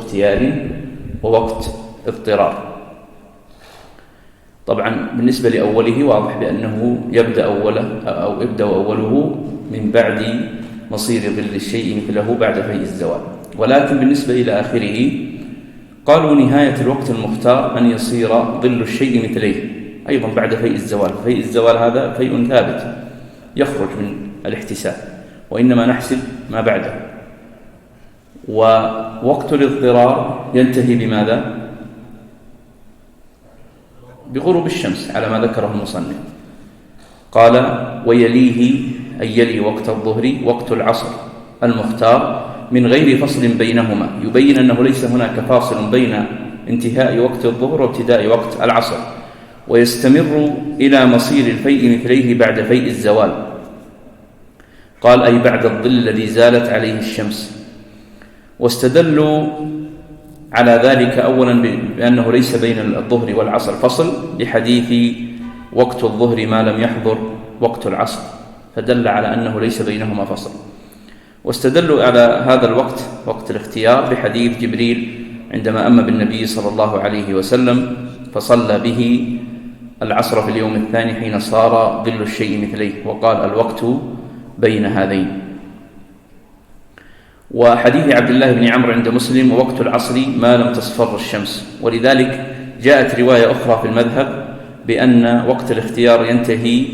اختيار ووقت اضطرار. طبعا بالنسبة لأوله واضح بأنه يبدأ أوله من بعد مصير ظل الشيء مثله بعد فيء الزوال. ولكن بالنسبة إلى آخره قالوا نهاية الوقت المختار أن يصير ظل الشيء مثليه أيضا بعد فيء الزوال. فيء الزوال هذا فيء ثابت يخرج من الاحتساب، وإنما نحسب ما بعده. ووقت الاضطرار ينتهي بماذا؟ بغروب الشمس على ما ذكره المصنف. قال ويليه أي يلي وقت الظهر وقت العصر المختار من غير فصل بينهما، يبين أنه ليس هناك فاصل بين انتهاء وقت الظهر وابتداء وقت العصر، ويستمر إلى مصير الفيء مثليه بعد فيء الزوال. قال أي بعد الظل الذي زالت عليه الشمس. واستدلوا على ذلك أولا بأنه ليس بين الظهر والعصر فصل لحديث وقت الظهر ما لم يحضر وقت العصر، فدل على أنه ليس بينهما فصل. واستدلوا على هذا الوقت وقت الاختيار بحديث جبريل عندما أما بالنبي صلى الله عليه وسلم فصلى به العصر في اليوم الثاني حين صار ظل الشيء مثليه، وقال الوقت بين هذين. وحديث عبد الله بن عمرو عند مسلم ووقت العصر ما لم تصفر الشمس. ولذلك جاءت رواية أخرى في المذهب بأن وقت الاختيار ينتهي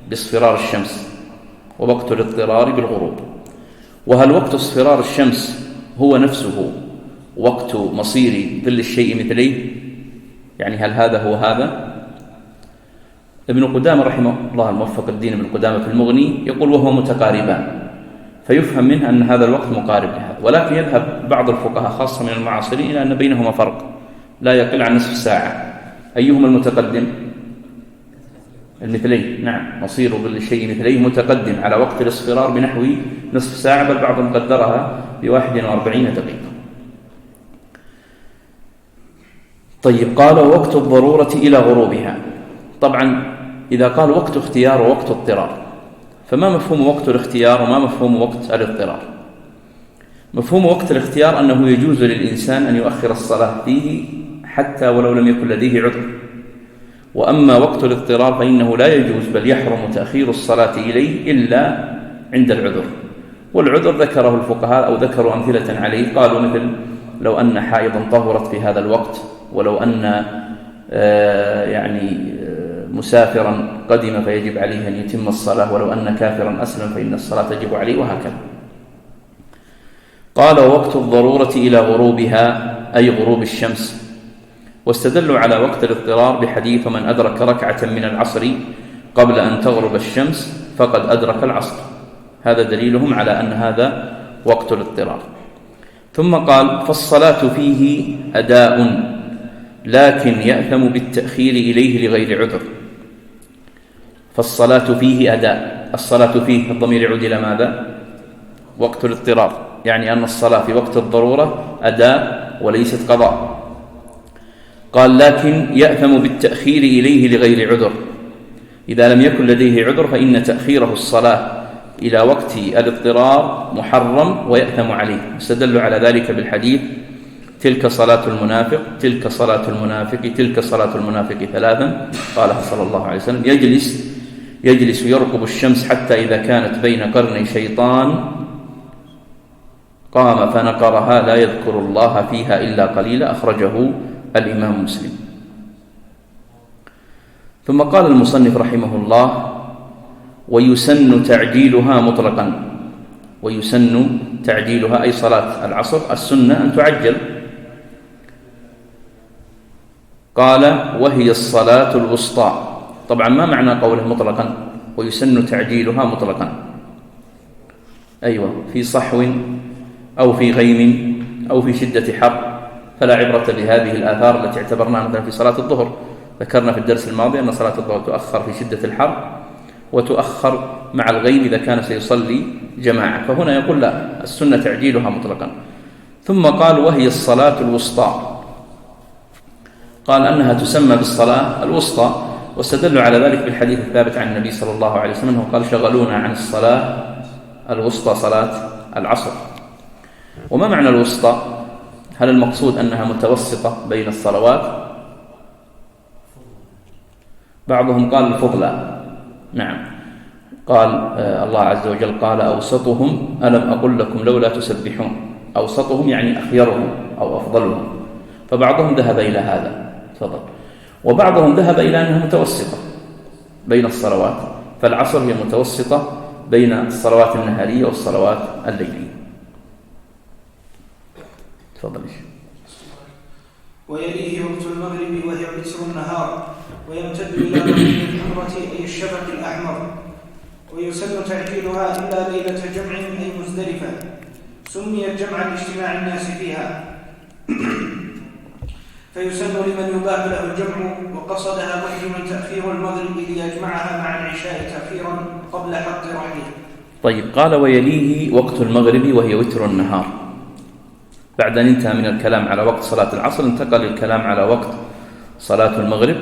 باصفرار الشمس ووقت الاضطرار بالغروب. وهل وقت اصفرار الشمس هو نفسه وقت مصير ظل الشيء مثليه؟ يعني هل هذا هو هذا؟ ابن قدامة رحمه الله الموفق الدين ابن قدامة في المغني يقول وهو متقاربان، فيفهم منه أن هذا الوقت مقارب لهذا. ولكن يذهب بعض الفقهاء خاصة من المعاصرين إلى أن بينهما فرق لا يقل عن نصف ساعة. أيهما المتقدم؟ المثلي، نعم، مصير ظل الشيء مثليه متقدم على وقت الاصفرار بنحو نصف ساعة، بل بعضهم قدرها ب41 دقيقة. طيب، قال وقت الضرورة إلى غروبها. طبعا إذا قال وقت اختيار ووقت اضطرار، فما مفهوم وقت الاختيار وما مفهوم وقت الاضطرار؟ مفهوم وقت الاختيار أنه يجوز للإنسان أن يؤخر الصلاة فيه حتى ولو لم يكن لديه عذر. وأما وقت الاضطرار فإنه لا يجوز بل يحرم تأخير الصلاة إليه إلا عند العذر. والعذر ذكره الفقهاء أو ذكروا أمثلة عليه، قالوا مثل لو أن حائضا طهرت في هذا الوقت، ولو أن مسافرا قدم فيجب عليه أن يتم الصلاة، ولو أن كافرا أسلم فإن الصلاة تجب عليه، وهكذا. قال وقت الضرورة إلى غروبها أي غروب الشمس. واستدلوا على وقت الاضطرار بحديث من أدرك ركعة من العصر قبل أن تغرب الشمس فقد أدرك العصر. هذا دليلهم على أن هذا وقت الاضطرار. ثم قال فالصلاة فيه أداء لكن يأثم بالتأخير إليه لغير عذر. فالصلاة فيه أداء، الصلاة فيه الضمير يعود إلى ماذا؟ وقت الاضطرار، يعني أن الصلاة في وقت الضرورة أداء وليست قضاء. قال لكن يأثم بالتأخير إليه لغير عذر. إذا لم يكن لديه عذر فإن تأخيره الصلاة إلى وقت الاضطرار محرم ويأثم عليه. استدلوا على ذلك بالحديث تلك صلاة المنافق، تلك صلاة المنافق، تلك صلاة المنافق ثلاثا، قالها صلى الله عليه وسلم: يجلس يرقب الشمس حتى إذا كانت بين قرني شيطان قام فنقرها لا يذكر الله فيها إلا قليلا. أخرجه الإمام مسلم. ثم قال المصنف رحمه الله: ويسن تعجيلها مطلقا. ويسن تعجيلها أي صلاة العصر السنة أن تعجل. قال وهي الصلاة الوسطى. طبعا ما معنى قوله مطلقا؟ ويسن تعجيلها مطلقا، أيوة، في صحو أو في غيم أو في شدة حر، فلا عبرة بهذه الآثار التي اعتبرناها مثلا في صلاة الظهر. ذكرنا في الدرس الماضي أن صلاة الظهر تؤخر في شدة الحر وتؤخر مع الغيم إذا كان سيصلي جماعة، فهنا يقول لا، السنة تعجيلها مطلقا. ثم قال وهي الصلاة الوسطى، قال أنها تسمى بالصلاة الوسطى، واستدلوا على ذلك بالحديث الثابت عن النبي صلى الله عليه وسلم قال: شغلونا عن الصلاة الوسطى صلاة العصر. وما معنى الوسطى؟ هل المقصود أنها متوسطة بين الصلوات؟ بعضهم قال الفضلى، نعم، قال الله عز وجل قال أوسطهم ألم أقل لكم لولا تسبحون، أوسطهم يعني أخيرهم أو أفضلهم، فبعضهم ذهب إلى هذا، تفضل. وبعضهم ذهب إلى أنها متوسطة بين الصلوات، فالعصر هي متوسطة بين الصلوات النهارية والصلوات الليلية. تفضل. ويليه وقت المغرب وهي وتر النهار، ويمتد إلى مغرب الحمرة أي الشفق الأحمر، ويسن تعجيلها إلا ليلة جمع أي مزدلفة، سميت جمعا لاجتماع الناس فيها، فيسن لمن يباح له الجمع وقصدها محرما تأخير المغرب ليجمعها مع العشاء تأخيرا قبل حق رحله. طيب، قال ويليه وقت المغرب وهي وتر النهار. بعد أن انتهى من الكلام على وقت صلاة العصر انتقل الكلام على وقت صلاة المغرب.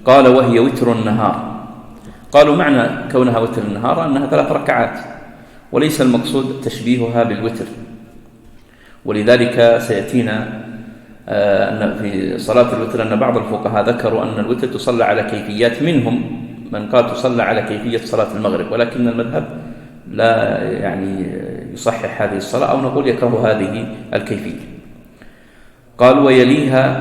قال وهي وتر النهار. قالوا معنى كونها وتر النهار أنها 3 ركعات، وليس المقصود تشبيهها بالوتر، ولذلك سيأتينا أن في صلاة الوتر أن بعض الفقهاء ذكروا أن الوتر تصلى على كيفيات، منهم من قال تصلى على كيفية صلاة المغرب، ولكن المذهب لا يعني يصحح هذه الصلاة، أو نقول يكره هذه الكيفية. قال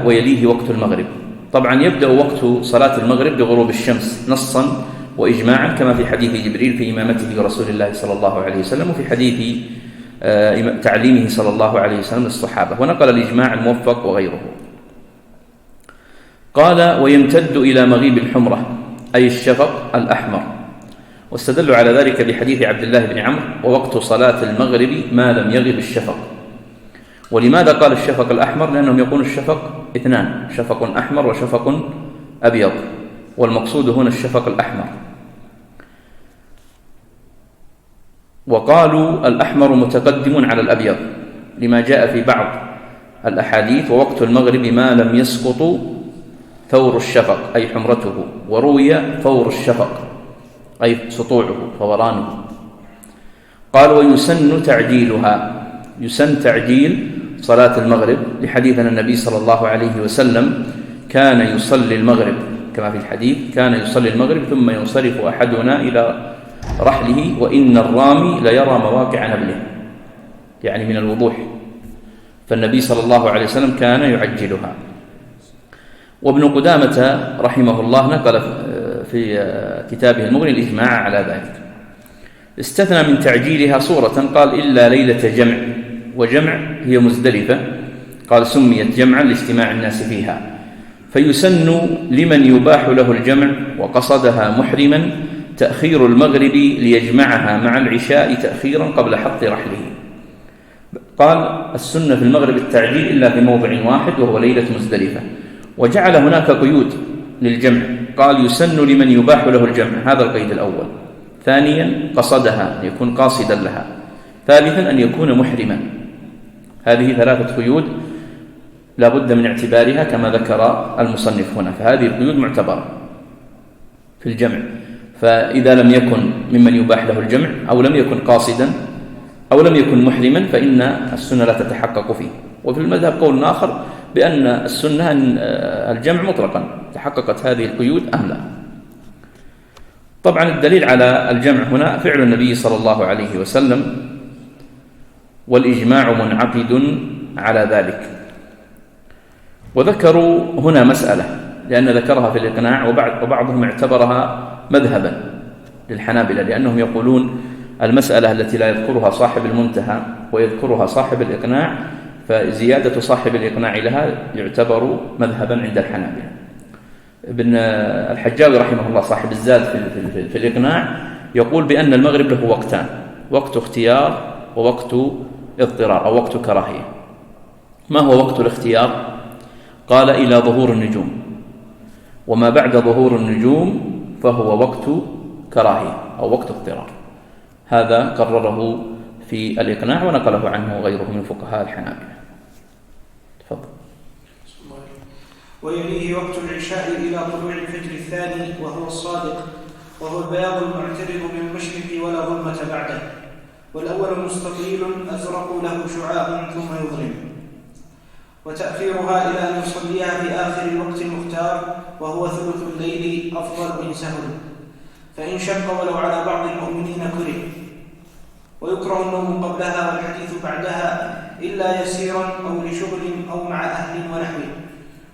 ويليه وقت المغرب. طبعا يبدأ وقت صلاة المغرب بغروب الشمس نصا وإجماعا، كما في حديث جبريل في إمامته لرسول الله صلى الله عليه وسلم، وفي حديث تعليمه صلى الله عليه وسلم للصحابة، ونقل الإجماع الموفق وغيره. قال ويمتد إلى مغيب الحمرة أي الشفق الأحمر، واستدلوا على ذلك بحديث عبد الله بن عمرو ووقت صلاة المغرب ما لم يغب الشفق. ولماذا قال الشفق الأحمر؟ لأنهم يقولون الشفق 2، شفق أحمر وشفق أبيض، والمقصود هنا الشفق الأحمر. وقالوا الأحمر متقدم على الأبيض لما جاء في بعض الأحاديث ووقت المغرب ما لم يسقط ثور الشفق أي حمرته، وروي ثور الشفق أي سطوعه فورانه. قال ويسن تعجيلها، يسن تعجيل صلاة المغرب لحديث أن النبي صلى الله عليه وسلم كان يصلي المغرب، كما في الحديث كان يصلي المغرب ثم ينصرف أحدنا إلى رحله وإن الرامي ليرى مواقع نبله، يعني من الوضوح، فالنبي صلى الله عليه وسلم كان يعجلها. وابن قدامة رحمه الله نقل في كتابه المغني الإجماع على ذلك. استثنى من تعجيلها صورة، قال إلا ليلة جمع، وجمع هي مزدلفة، قال سميت جمعا لاجتماع الناس فيها، فيسن لمن يباح له الجمع وقصدها محرما تأخير المغرب ليجمعها مع العشاء تأخيرا قبل حط رحله. قال السنة في المغرب التعجيل إلا في موضع واحد وهو ليلة مزدلفة، وجعل هناك قيود للجمع، قال يسن لمن يباح له الجمع، هذا القيد الأول. ثانيا قصدها، أن يكون قاصدا لها. ثالثا أن يكون محرما. هذه 3 قيود لا بد من اعتبارها كما ذكر المصنف هنا، فهذه القيود معتبرة في الجمع. فإذا لم يكن ممن يباح له الجمع أو لم يكن قاصدا أو لم يكن محرما فإن السنة لا تتحقق فيه. وفي المذهب قول آخر بأن السنة أن الجمع مطلقا، تحققت هذه القيود أم لا. طبعا الدليل على الجمع هنا فعل النبي صلى الله عليه وسلم، والإجماع منعقد على ذلك. وذكروا هنا مسألة لأن ذكرها في الإقناع، وبعضهم اعتبرها مذهبا للحنابلة، لأنهم يقولون المسألة التي لا يذكرها صاحب المنتهى ويذكرها صاحب الإقناع، فزيادة صاحب الإقناع لها يعتبر مذهبا عند الحنابلة. ابن الحجاوي رحمه الله صاحب الزاد في الإقناع يقول بأن المغرب له وقتان، وقت اختيار ووقت اضطرار أو وقت كراهية. ما هو وقت الاختيار؟ قال إلى ظهور النجوم، وما بعد ظهور النجوم فهو وقت كراهية أو وقت اضطرار. هذا قرره في الإقناع ونقله عنه غيره من فقهاء الحنابلة. تفضل. ويليه وقت العشاء إلى طلوع الفجر الثاني وهو الصادق، وهو البياض المعترض من المشرق ولا ظلمة بعده، والأول مستطيل أزرق له شعاع ثم يظلم. وتأخيرها إلى أن يصليها في آخر الوقت المختار وهو ثلث الليل أفضل إن سهل، فإن شق ولو على بعض المؤمنين كره. ويكره النوم قبلها والحديث بعدها إلا يسيرا أو لشغل أو مع أهل ونحوه.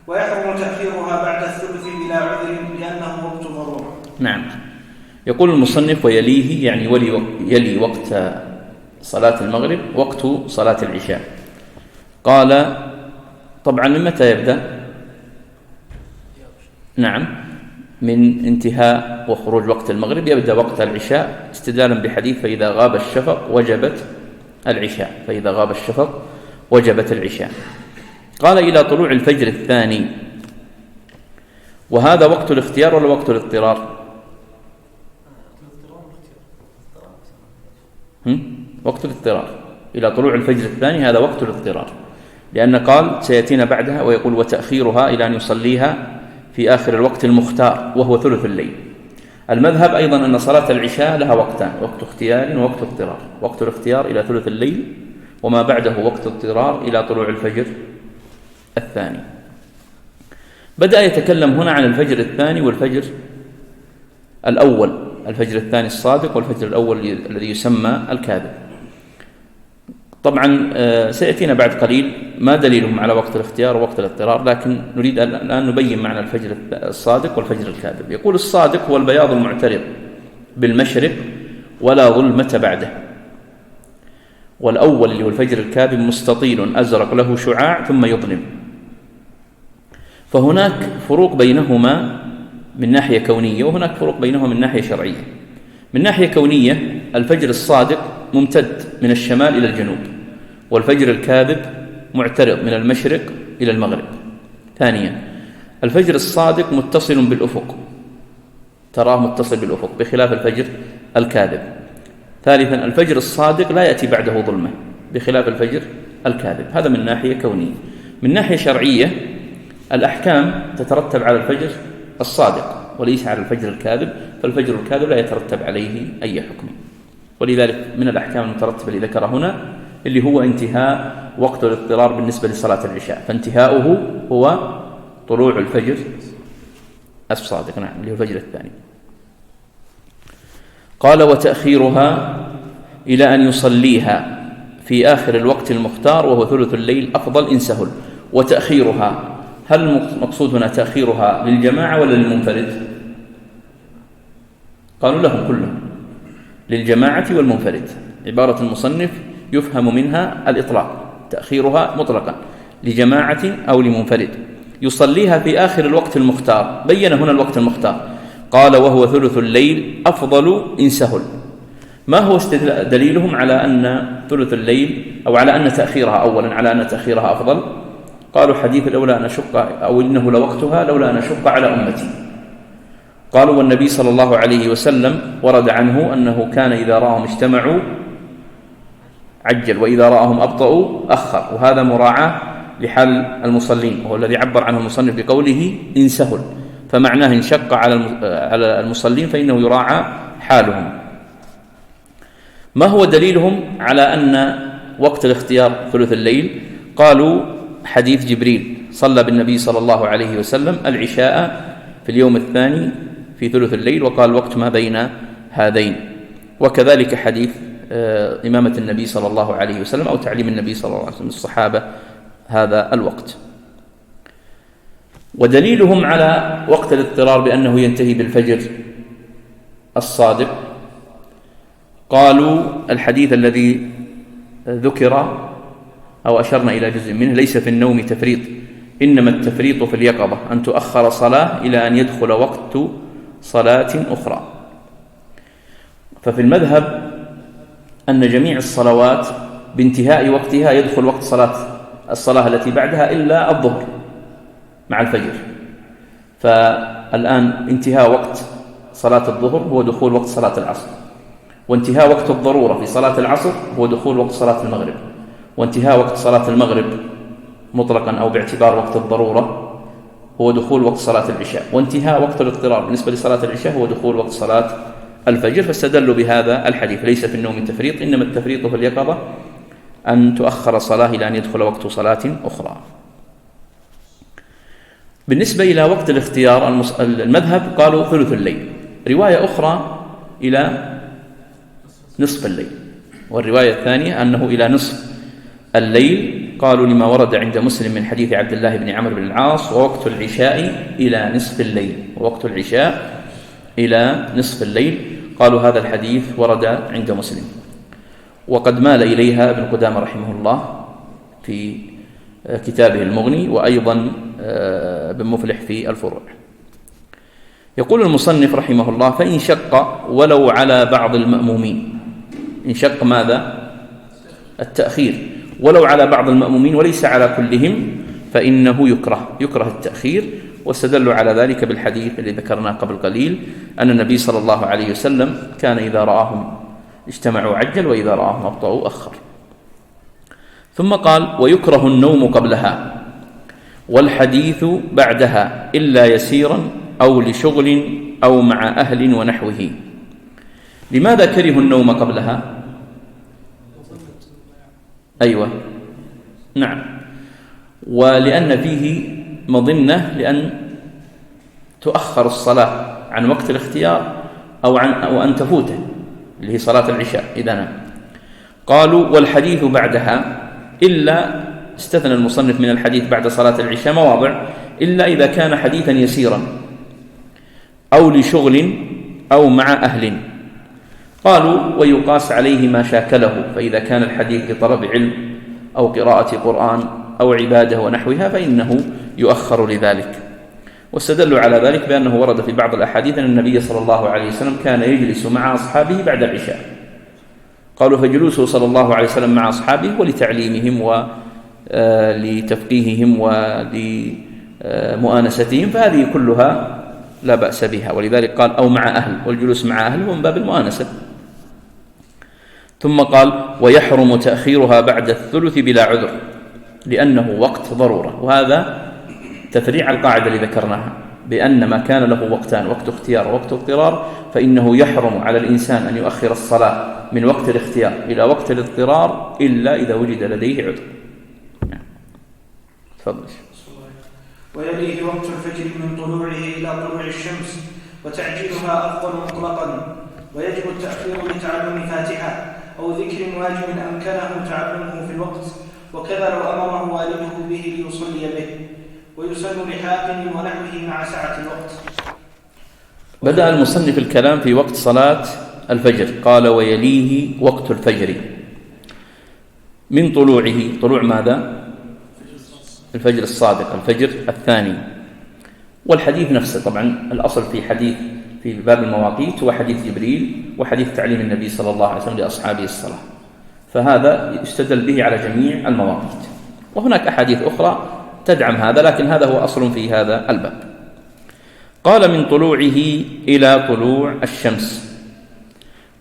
ويحرم تأخيرها بعد الثلث بلا عذر لأنه وقت ضرورة. نعم. يقول المصنف ويليه يعني يلي وقت صلاة المغرب وقت صلاة العشاء. قال طبعا من متى يبدأ؟ نعم، من انتهاء وخروج وقت المغرب يبدأ وقت العشاء، استدلالا بحديث فإذا غاب الشفق وجبت العشاء، فإذا غاب الشفق وجبت العشاء. قال إلى طلوع الفجر الثاني، وهذا وقت الاختيار ولا وقت الاضطرار؟ وقت الاضطرار. إلى طلوع الفجر الثاني هذا وقت الاضطرار، لأن قال سيأتينا بعدها ويقول وتأخيرها إلى أن يصليها في آخر الوقت المختار وهو ثلث الليل. المذهب أيضا أن صلاة العشاء لها وقتان، وقت اختيار ووقت اضطرار. وقت الاختيار إلى ثلث الليل، وما بعده وقت اضطرار إلى طلوع الفجر الثاني. بدأ يتكلم هنا عن الفجر الثاني والفجر الأول، الفجر الثاني الصادق والفجر الأول الذي يسمى الكاذب. طبعا سيأتينا بعد قليل ما دليلهم على وقت الاختيار ووقت الاضطرار، لكن نريد الآن نبين معنى الفجر الصادق والفجر الكاذب. يقول الصادق هو البياض المعترض بالمشرق ولا ظلمة بعده، والأول اللي هو الفجر الكاذب مستطيل أزرق له شعاع ثم يظلم. فهناك فروق بينهما من ناحية كونية، وهناك فروق بينهما من ناحية شرعية. من ناحية كونية الفجر الصادق ممتد من الشمال إلى الجنوب، والفجر الكاذب معترض من المشرق إلى المغرب. ثانيا الفجر الصادق متصل بالأفق، تراه متصل بالأفق بخلاف الفجر الكاذب. ثالثا الفجر الصادق لا يأتي بعده ظلمة بخلاف الفجر الكاذب. هذا من ناحية كونية. من ناحية شرعية الأحكام تترتب على الفجر الصادق وليس على الفجر الكاذب، فالفجر الكاذب لا يترتب عليه أي حكم. ولذلك من الأحكام المترتبة اللي ذكر هنا اللي هو انتهاء وقت الاضطرار بالنسبة لصلاة العشاء، فانتهاؤه هو طلوع الفجر الصادق، نعم، اللي هو الفجر الثاني. قال وتأخيرها إلى أن يصليها في آخر الوقت المختار وهو ثلث الليل أفضل إن سهل. وتأخيرها هل مقصود هنا تأخيرها للجماعة ولا للمنفرد؟ قالوا لهم كلهم، للجماعة والمنفرد. عبارة المصنف يفهم منها الإطلاق، تأخيرها مطلقا لجماعة أو لمنفرد. يصليها في آخر الوقت المختار، بين هنا الوقت المختار، قال وهو ثلث الليل أفضل إن سهل. ما هو دليلهم على أن ثلث الليل أو على أن تأخيرها أولا على أن تأخيرها أفضل؟ قالوا حديث لولا أن أشق أو إنه لوقتها لولا أن أشق على أمتي. قالوا والنبي صلى الله عليه وسلم ورد عنه أنه كان إذا رأهم اجتمعوا عجل وإذا رأهم أبطأوا أخر، وهذا مراعاة لحال المصلين، وهو الذي عبر عنه المصنف بقوله إن سهل، فمعناه إن شق على المصلين فإنه يراعى حالهم. ما هو دليلهم على أن وقت الاختيار ثلث الليل؟ قالوا حديث جبريل صلى بالنبي صلى الله عليه وسلم العشاء في اليوم الثاني في ثلث الليل، وقال الوقت ما بين هذين. وكذلك حديث إمامة النبي صلى الله عليه وسلم أو تعليم النبي صلى الله عليه وسلم الصحابة هذا الوقت. ودليلهم على وقت الاضطرار بأنه ينتهي بالفجر الصادق قالوا الحديث الذي ذكر أو أشرنا إلى جزء منه ليس في النوم تفريط إنما التفريط في اليقظة أن تؤخر صلاة إلى أن يدخل وقت صلاة أخرى. ففي المذهب أن جميع الصلوات بانتهاء وقتها يدخل وقت الصلاة التي بعدها إلا الظهر مع الفجر. فالآن انتهاء وقت صلاة الظهر هو دخول وقت صلاة العصر، وانتهاء وقت الضرورة في صلاة العصر هو دخول وقت صلاة المغرب، وانتهاء وقت صلاة المغرب مطلقا أو باعتبار وقت الضرورة هو دخول وقت صلاة العشاء، وانتهاء وقت الاضطرار بالنسبة لصلاة العشاء هو دخول وقت صلاة الفجر. فاستدلوا بهذا الحديث ليس في النوم تفريط إنما التفريط في اليقظة أن تؤخر صلاة إلى أن يدخل وقت صلاة أخرى. بالنسبة إلى وقت الاختيار المذهب قالوا ثلث الليل، رواية أخرى إلى نصف الليل، والرواية الثانية أنه إلى نصف الليل، قالوا لما ورد عند مسلم من حديث عبد الله بن عمرو بن العاص: ووقت العشاء إلى نصف الليل، ووقت العشاء إلى نصف الليل. قالوا هذا الحديث ورد عند مسلم، وقد مال إليها ابن قدامة رحمه الله في كتابه المغني، وأيضا ابن مفلح في الفروع. يقول المصنف رحمه الله: فإن شق ولو على بعض المأمومين. إن شق ماذا؟ التأخير. ولو على بعض المأمومين وليس على كلهم فإنه يكره التأخير، واستدلوا على ذلك بالحديث الذي ذكرناه قبل قليل أن النبي صلى الله عليه وسلم كان إذا رآهم اجتمعوا عجل، وإذا رآهم أبطأوا أخر. ثم قال: ويكره النوم قبلها والحديث بعدها إلا يسيرا أو لشغل أو مع أهل ونحوه. لماذا كرهوا النوم قبلها؟ أيوة نعم، ولأن فيه مظنة لأن تؤخر الصلاة عن وقت الاختيار أو أن تفوته، اللي هي صلاة العشاء إذا نام. قالوا: والحديث بعدها إلا، استثنى المصنف من الحديث بعد صلاة العشاء مواضع، إلا إذا كان حديثا يسيرا أو لشغل أو مع أهل. قالوا: ويقاس عليه ما شاكله، فإذا كان الحديث لطلب علم أو قراءة قرآن أو عبادة ونحوها فإنه يؤخر لذلك. واستدلوا على ذلك بأنه ورد في بعض الأحاديث أن النبي صلى الله عليه وسلم كان يجلس مع أصحابه بعد العشاء. قالوا: فجلوسه صلى الله عليه وسلم مع أصحابه ولتعليمهم ولتفقيههم ولمؤانستهم، فهذه كلها لا بأس بها، ولذلك قال: أو مع أهل، والجلوس مع أهل هو من باب المؤانسة. ثم قال: ويحرم تأخيرها بعد الثلث بلا عذر لأنه وقت ضرورة. وهذا تفريع القاعدة اللي ذكرناها بأن ما كان له وقتان، وقت اختيار ووقت اضطرار، فإنه يحرم على الإنسان أن يؤخر الصلاة من وقت الاختيار إلى وقت الاضطرار إلا إذا وجد لديه عذر. تفضل. ويليه وقت الفجر من طلوعه إلى طلوع الشمس، وتعجيلها أفضل مطلقا، ويجب التأخير لتعلم فاتحة أو ذكر واجب أمكنه تعلمه في الوقت، وكذا لو أمره والده به ليصلي به، ويسن لحاكم ونحوه مع سعة الوقت. بدأ المصنف الكلام في وقت صلاة الفجر، قال: ويليه وقت الفجر من طلوعه. طلوع ماذا؟ الفجر الصادق، الفجر الثاني. والحديث نفسه طبعا الأصل في حديث في باب المواقيت هو حديث جبريل وحديث تعليم النبي صلى الله عليه وسلم لأصحابه الصلاة، فهذا يستدل به على جميع المواقيت. وهناك أحاديث أخرى تدعم هذا، لكن هذا هو أصل في هذا الباب. قال: من طلوعه إلى طلوع الشمس،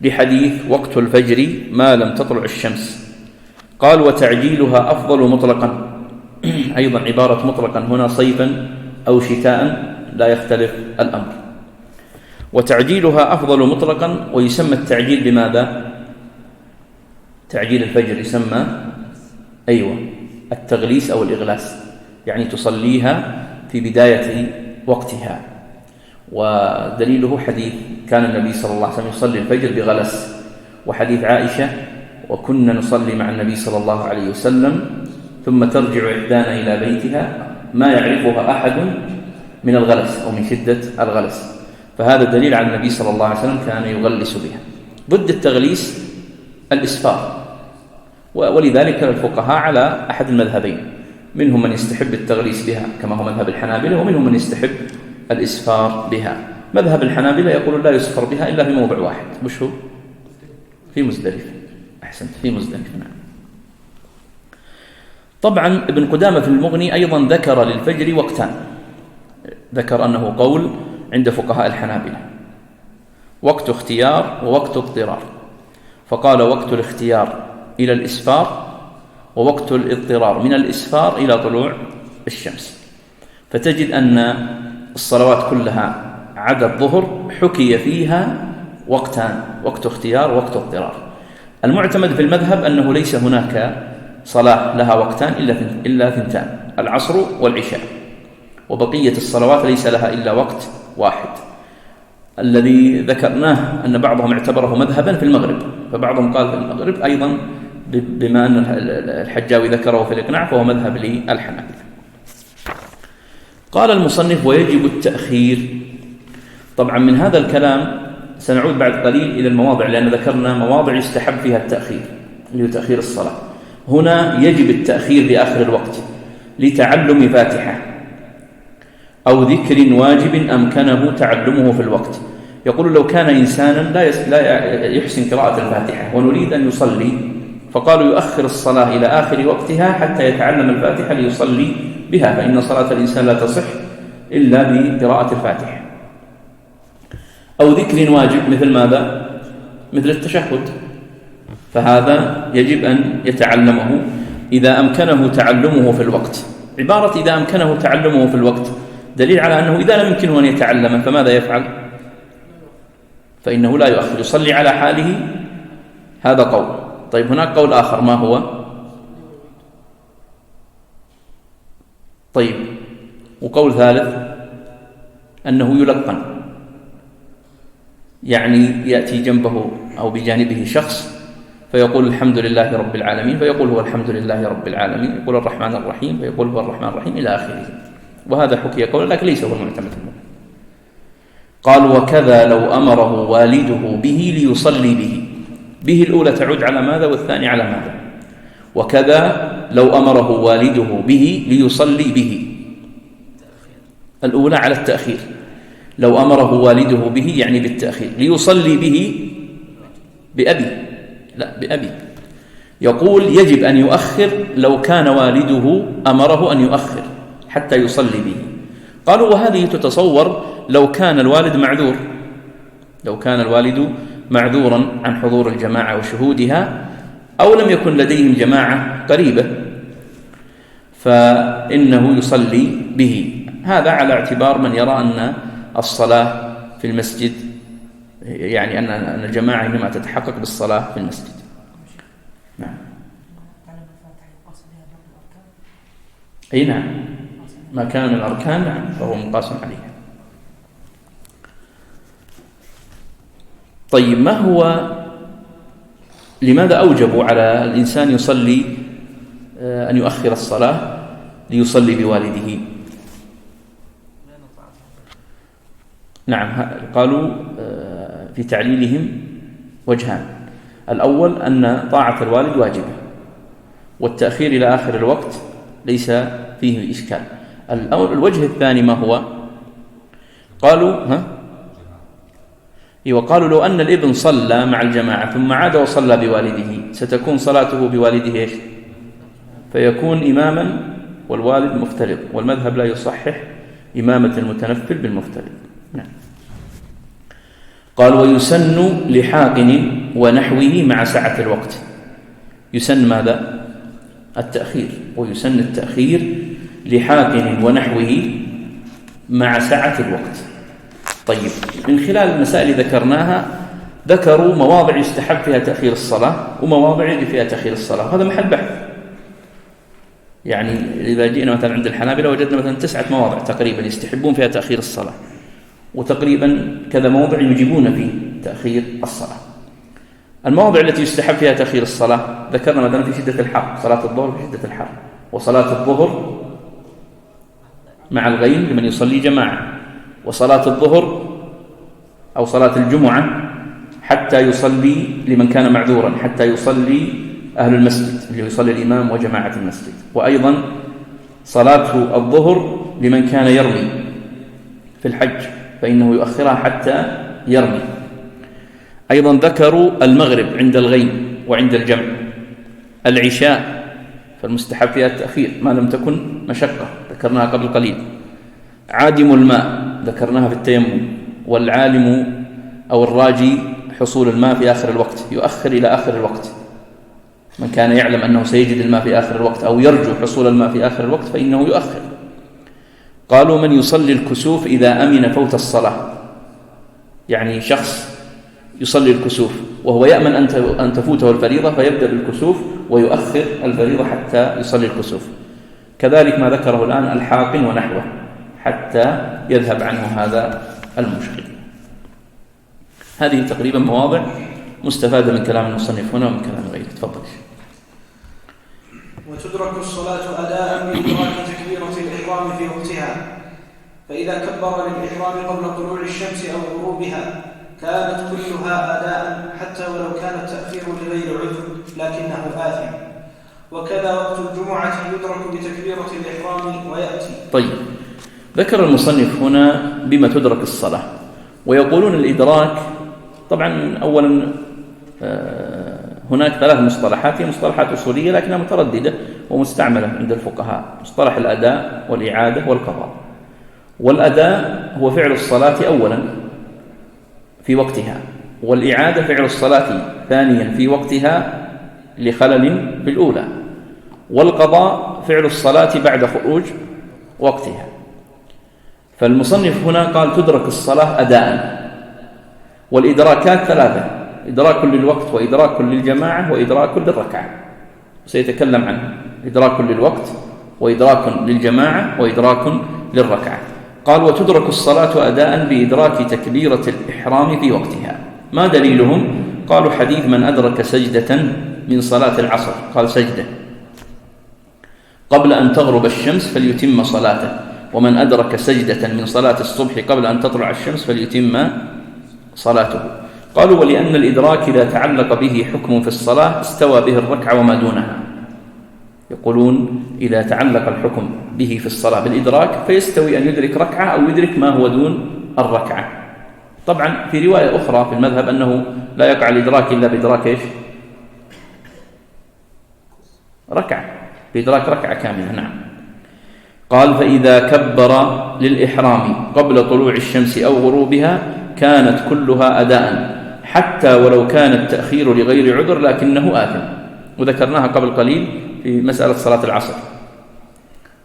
لحديث وقت الفجر ما لم تطلع الشمس. قال: وتعجيلها أفضل مطلقا، أيضا عبارة مطلقا هنا صيفا أو شتاء لا يختلف الأمر. وتعجيلها أفضل مطلقا، ويسمى التعجيل بماذا؟ تعجيل الفجر يسمى التغليس أو الإغلاس، يعني تصليها في بداية وقتها. ودليله حديث كان النبي صلى الله عليه وسلم يصلي الفجر بغلس، وحديث عائشة: وكنا نصلي مع النبي صلى الله عليه وسلم ثم ترجع إحدانا إلى بيتها ما يعرفها أحد من الغلس أو من شدة الغلس. فهذا دليل على النبي صلى الله عليه وسلم كان يغلس بها. ضد التغليس الإسفار، ولذلك الفقهاء على أحد المذهبين، منهم من يستحب التغليس بها كما هو مذهب الحنابلة، ومنهم من يستحب الإسفار بها. مذهب الحنابلة يقول لا يسفر بها إلا في موضع واحد، وش هو؟ في مزدلفة. أحسنت، في مزدلفة. نعم. طبعا ابن قدامة في المغني أيضا ذكر للفجر وقتان، ذكر أنه قول عند فقهاء الحنابلة: وقت اختيار ووقت اضطرار. فقال: وقت الاختيار إلى الإسفار، ووقت الاضطرار من الإسفار إلى طلوع الشمس. فتجد أن الصلوات كلها عدا الظهر حكي فيها وقتان، وقت اختيار ووقت اضطرار. المعتمد في المذهب أنه ليس هناك صلاة لها وقتان إلا ثنتان: العصر والعشاء. وبقية الصلوات ليس لها إلا وقت واحد. الذي ذكرناه أن بعضهم اعتبره مذهبا في المغرب، فبعضهم قال في المغرب أيضا بما أن الحجاوي ذكره في الإقناع فهو مذهب للحنابلة. قال المصنف: ويجب التأخير. طبعا من هذا الكلام سنعود بعد قليل إلى المواضع، لأن ذكرنا مواضع يستحب فيها التأخير اللي هو تأخير الصلاة. هنا يجب التأخير لآخر الوقت لتعلم فاتحة أو ذكر واجب أمكنه تعلمه في الوقت. يقول لو كان إنسانا لا يحسن قراءة الفاتحة ونريد أن يصلي، فقالوا يؤخر الصلاة إلى آخر وقتها حتى يتعلم الفاتحة ليصلي بها، فإن صلاة الإنسان لا تصح إلا بقراءة الفاتحة. أو ذكر واجب مثل ماذا؟ مثل التشهد، فهذا يجب أن يتعلمه إذا أمكنه تعلمه في الوقت. عبارة إذا أمكنه تعلمه في الوقت دليل على أنه إذا لم يمكنه أن يتعلم فماذا يفعل؟ فإنه لا يؤخر، يصلي على حاله. هذا قول. طيب هناك قول آخر، ما هو؟ طيب وقول ثالث أنه يلقن، يعني يأتي جنبه أو بجانبه شخص فيقول الحمد لله رب العالمين، فيقول هو الحمد لله رب العالمين، يقول الرحمن الرحيم فيقول هو الرحمن الرحيم إلى آخره. وهذا حكي قول لكن ليس هو المعتمد. قال: وكذا لو أمره والده به ليصلي به الأولى تعود على ماذا والثاني على ماذا؟ وكذا لو أمره والده به ليصلي به، الأولى على التأخير، لو أمره والده به يعني بالتأخير، ليصلي به بأبي، لا بأبي. يقول يجب أن يؤخر لو كان والده أمره أن يؤخر حتى يصلي به. قالوا وهذه تتصور لو كان الوالد معذور، لو كان الوالد معذورا عن حضور الجماعة وشهودها، أو لم يكن لديهم جماعة قريبة، فإنه يصلي به. هذا على اعتبار من يرى أن الصلاة في المسجد، يعني أن الجماعة إنما تتحقق بالصلاة في المسجد. نعم. أي نعم، ما كان من الأركان نعم فهو مقاس عليها. طيب ما هو، لماذا أوجبوا على الإنسان يصلي أن يؤخر الصلاة ليصلي بوالده؟ نعم، قالوا في تعليلهم وجهان. الأول أن طاعة الوالد واجبة، والتأخير إلى آخر الوقت ليس فيه إشكال. الوجه الثاني ما هو؟ قالوا وقالوا لو أن الابن صلى مع الجماعة ثم عاد وصلى بوالده ستكون صلاته بوالده إيش؟ فيكون إماما والوالد مفترض، والمذهب لا يصحح إمامة المتنفل بالمفترض. نعم. قال ويسن لحاقن ونحوه مع سعة الوقت. يسن ماذا؟ التأخير، ويسن التأخير لحاقن ونحوه مع سعة الوقت. طيب من خلال المسائل ذكرناها ذكروا مواضع يستحب فيها تأخير الصلاة ومواضع يجب فيها تأخير الصلاة، هذا محل بحث. يعني إذا جئنا مثلا عند الحنابلة وجدنا مثلا 9 مواضع تقريبا يستحبون فيها تأخير الصلاة، وتقريبا كذا موضع يجبون فيه تأخير الصلاة. المواضع التي يستحب فيها تأخير الصلاة ذكرنا مثلا في شدة الحر، صلاة الظهر في شدة الحر، وصلاة الظهر مع الغيم لمن يصلي جماعة، وصلاة الظهر أو صلاة الجمعة حتى يصلي لمن كان معذورا، حتى يصلي أهل المسجد اللي يصلي الإمام وجماعة المسجد، وأيضا صلاة الظهر لمن كان يرمي في الحج فإنه يؤخرها حتى يرمي. أيضا ذكروا المغرب عند الغيم وعند الجمع، العشاء فالمستحب فيها التأخير ما لم تكن مشقة ذكرناها قبل قليل، عادم الماء ذكرناها في التيمم، والعالم أو الراجي حصول الماء في آخر الوقت يؤخر إلى آخر الوقت، من كان يعلم أنه سيجد الماء في آخر الوقت أو يرجو حصول الماء في آخر الوقت فإنه يؤخر. قالوا من يصلي الكسوف إذا أمن فوت الصلاة، يعني شخص يصلي الكسوف وهو يأمن أن تفوته الفريضة فيبدأ بالكسوف ويؤخر الفريضة حتى يصلي الكسوف. كذلك ما ذكره الآن الحاقن ونحوه، حتى يذهب عنه هذا المشكل. هذه تقريبا مواضع مستفادة من كلام المصنف هنا ومن كلام غيره. تفضل. وتدرك الصلاة أداء بإدراك تكبيرة الإحرام في وقتها، فإذا كبر للإحرام قبل طلوع الشمس أو غروبها كانت كلها أداء حتى ولو كان التأخير لغير عذر لكنه آثم. وكذا وقت الجمعة يدرك بتكبيرة الإحرام ويأتي. طيب، ذكر المصنف هنا بما تدرك الصلاة، ويقولون الإدراك طبعا أولا هناك ثلاث مصطلحات، هي مصطلحات أصولية لكنها مترددة ومستعملة عند الفقهاء: مصطلح الأداء والإعادة والقضاء. والأداء هو فعل الصلاة أولا في وقتها، والإعادة فعل الصلاة ثانيا في وقتها لخلل في الأولى، والقضاء فعل الصلاة بعد خروج وقتها. فالمصنف هنا قال تدرك الصلاة أداء، والإدراكات ثلاثة: إدراك للوقت وإدراك للجماعة وإدراك للركعة، سيتكلم عنه. إدراك للوقت وإدراك للجماعة وإدراك للركعة. قال وتدرك الصلاة أداء بإدراك تكبيرة الإحرام في وقتها. ما دليلهم؟ قالوا حديث من أدرك سجدة من صلاة العصر، قال سجدة قبل أن تغرب الشمس فليتم صلاته، ومن أدرك سجدة من صلاة الصبح قبل أن تطلع الشمس فليتم صلاته. قالوا ولأن الإدراك إذا تعلق به حكم في الصلاة استوى به الركعة وما دونها. يقولون إذا تعلق الحكم به في الصلاة بالإدراك فيستوي أن يدرك ركعة أو يدرك ما هو دون الركعة. طبعا في رواية أخرى في المذهب أنه لا يقع الإدراك إلا بإدراك إيش؟ ركعة، بإدراك ركعة كاملة. نعم. قال فإذا كبر للإحرام قبل طلوع الشمس أو غروبها كانت كلها أداء حتى ولو كان التأخير لغير عذر لكنه آثم. وذكرناها قبل قليل في مسألة صلاة العصر: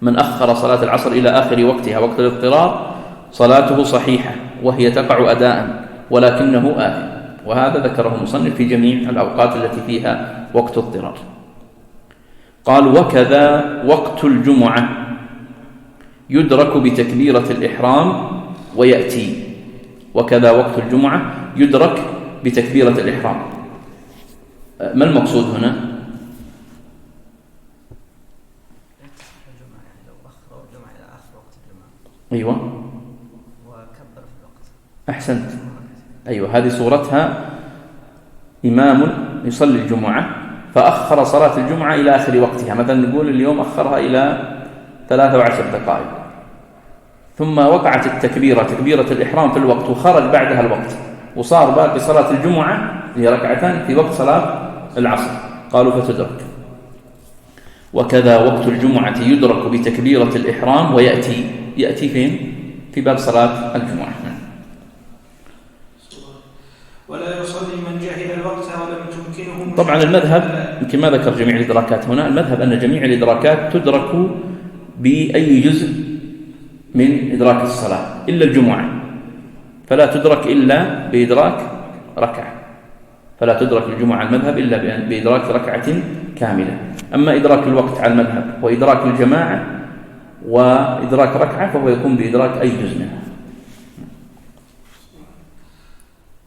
من أخر صلاة العصر إلى آخر وقتها وقت الاضطرار صلاته صحيحة وهي تقع أداء ولكنه آثم. وهذا ذكره المصنف في جميع الأوقات التي فيها وقت اضطرار. قال وكذا وقت الجمعة يدرك بتكبيرة الإحرام ويأتي. وكذا وقت الجمعة يدرك بتكبيرة الإحرام. ما المقصود هنا؟ أيوة، وكبر في الوقت. أحسنت. أيوة، هذه صورتها: إمام يصلي الجمعة فأخر صلاة الجمعة إلى آخر وقتها، مثلا نقول اليوم أخرها إلى 13 دقائق، ثم وقعت التكبيرة تكبيرة الإحرام في الوقت وخرج بعدها الوقت وصار باقي صلاة الجمعة هي ركعتان في وقت صلاة العصر. قالوا فتدرك. وكذا وقت الجمعة يدرك بتكبيرة الإحرام ويأتي. يأتي فين؟ في باب صلاة الجمعة. ولا يصلي من جهل الوقت ولم تمكنه. طبعا المذهب يمكن ما ذكر جميع الإدراكات هنا. المذهب أن جميع الإدراكات تدرك بأي جزء من إدراك الصلاة إلا الجمعة، فلا تدرك إلا بإدراك ركعة، فلا تدرك الجمعة المذهب إلا بإدراك ركعة كاملة. أما إدراك الوقت على المذهب وإدراك الجماعة وإدراك ركعة فهو يكون بإدراك أي جزء منها.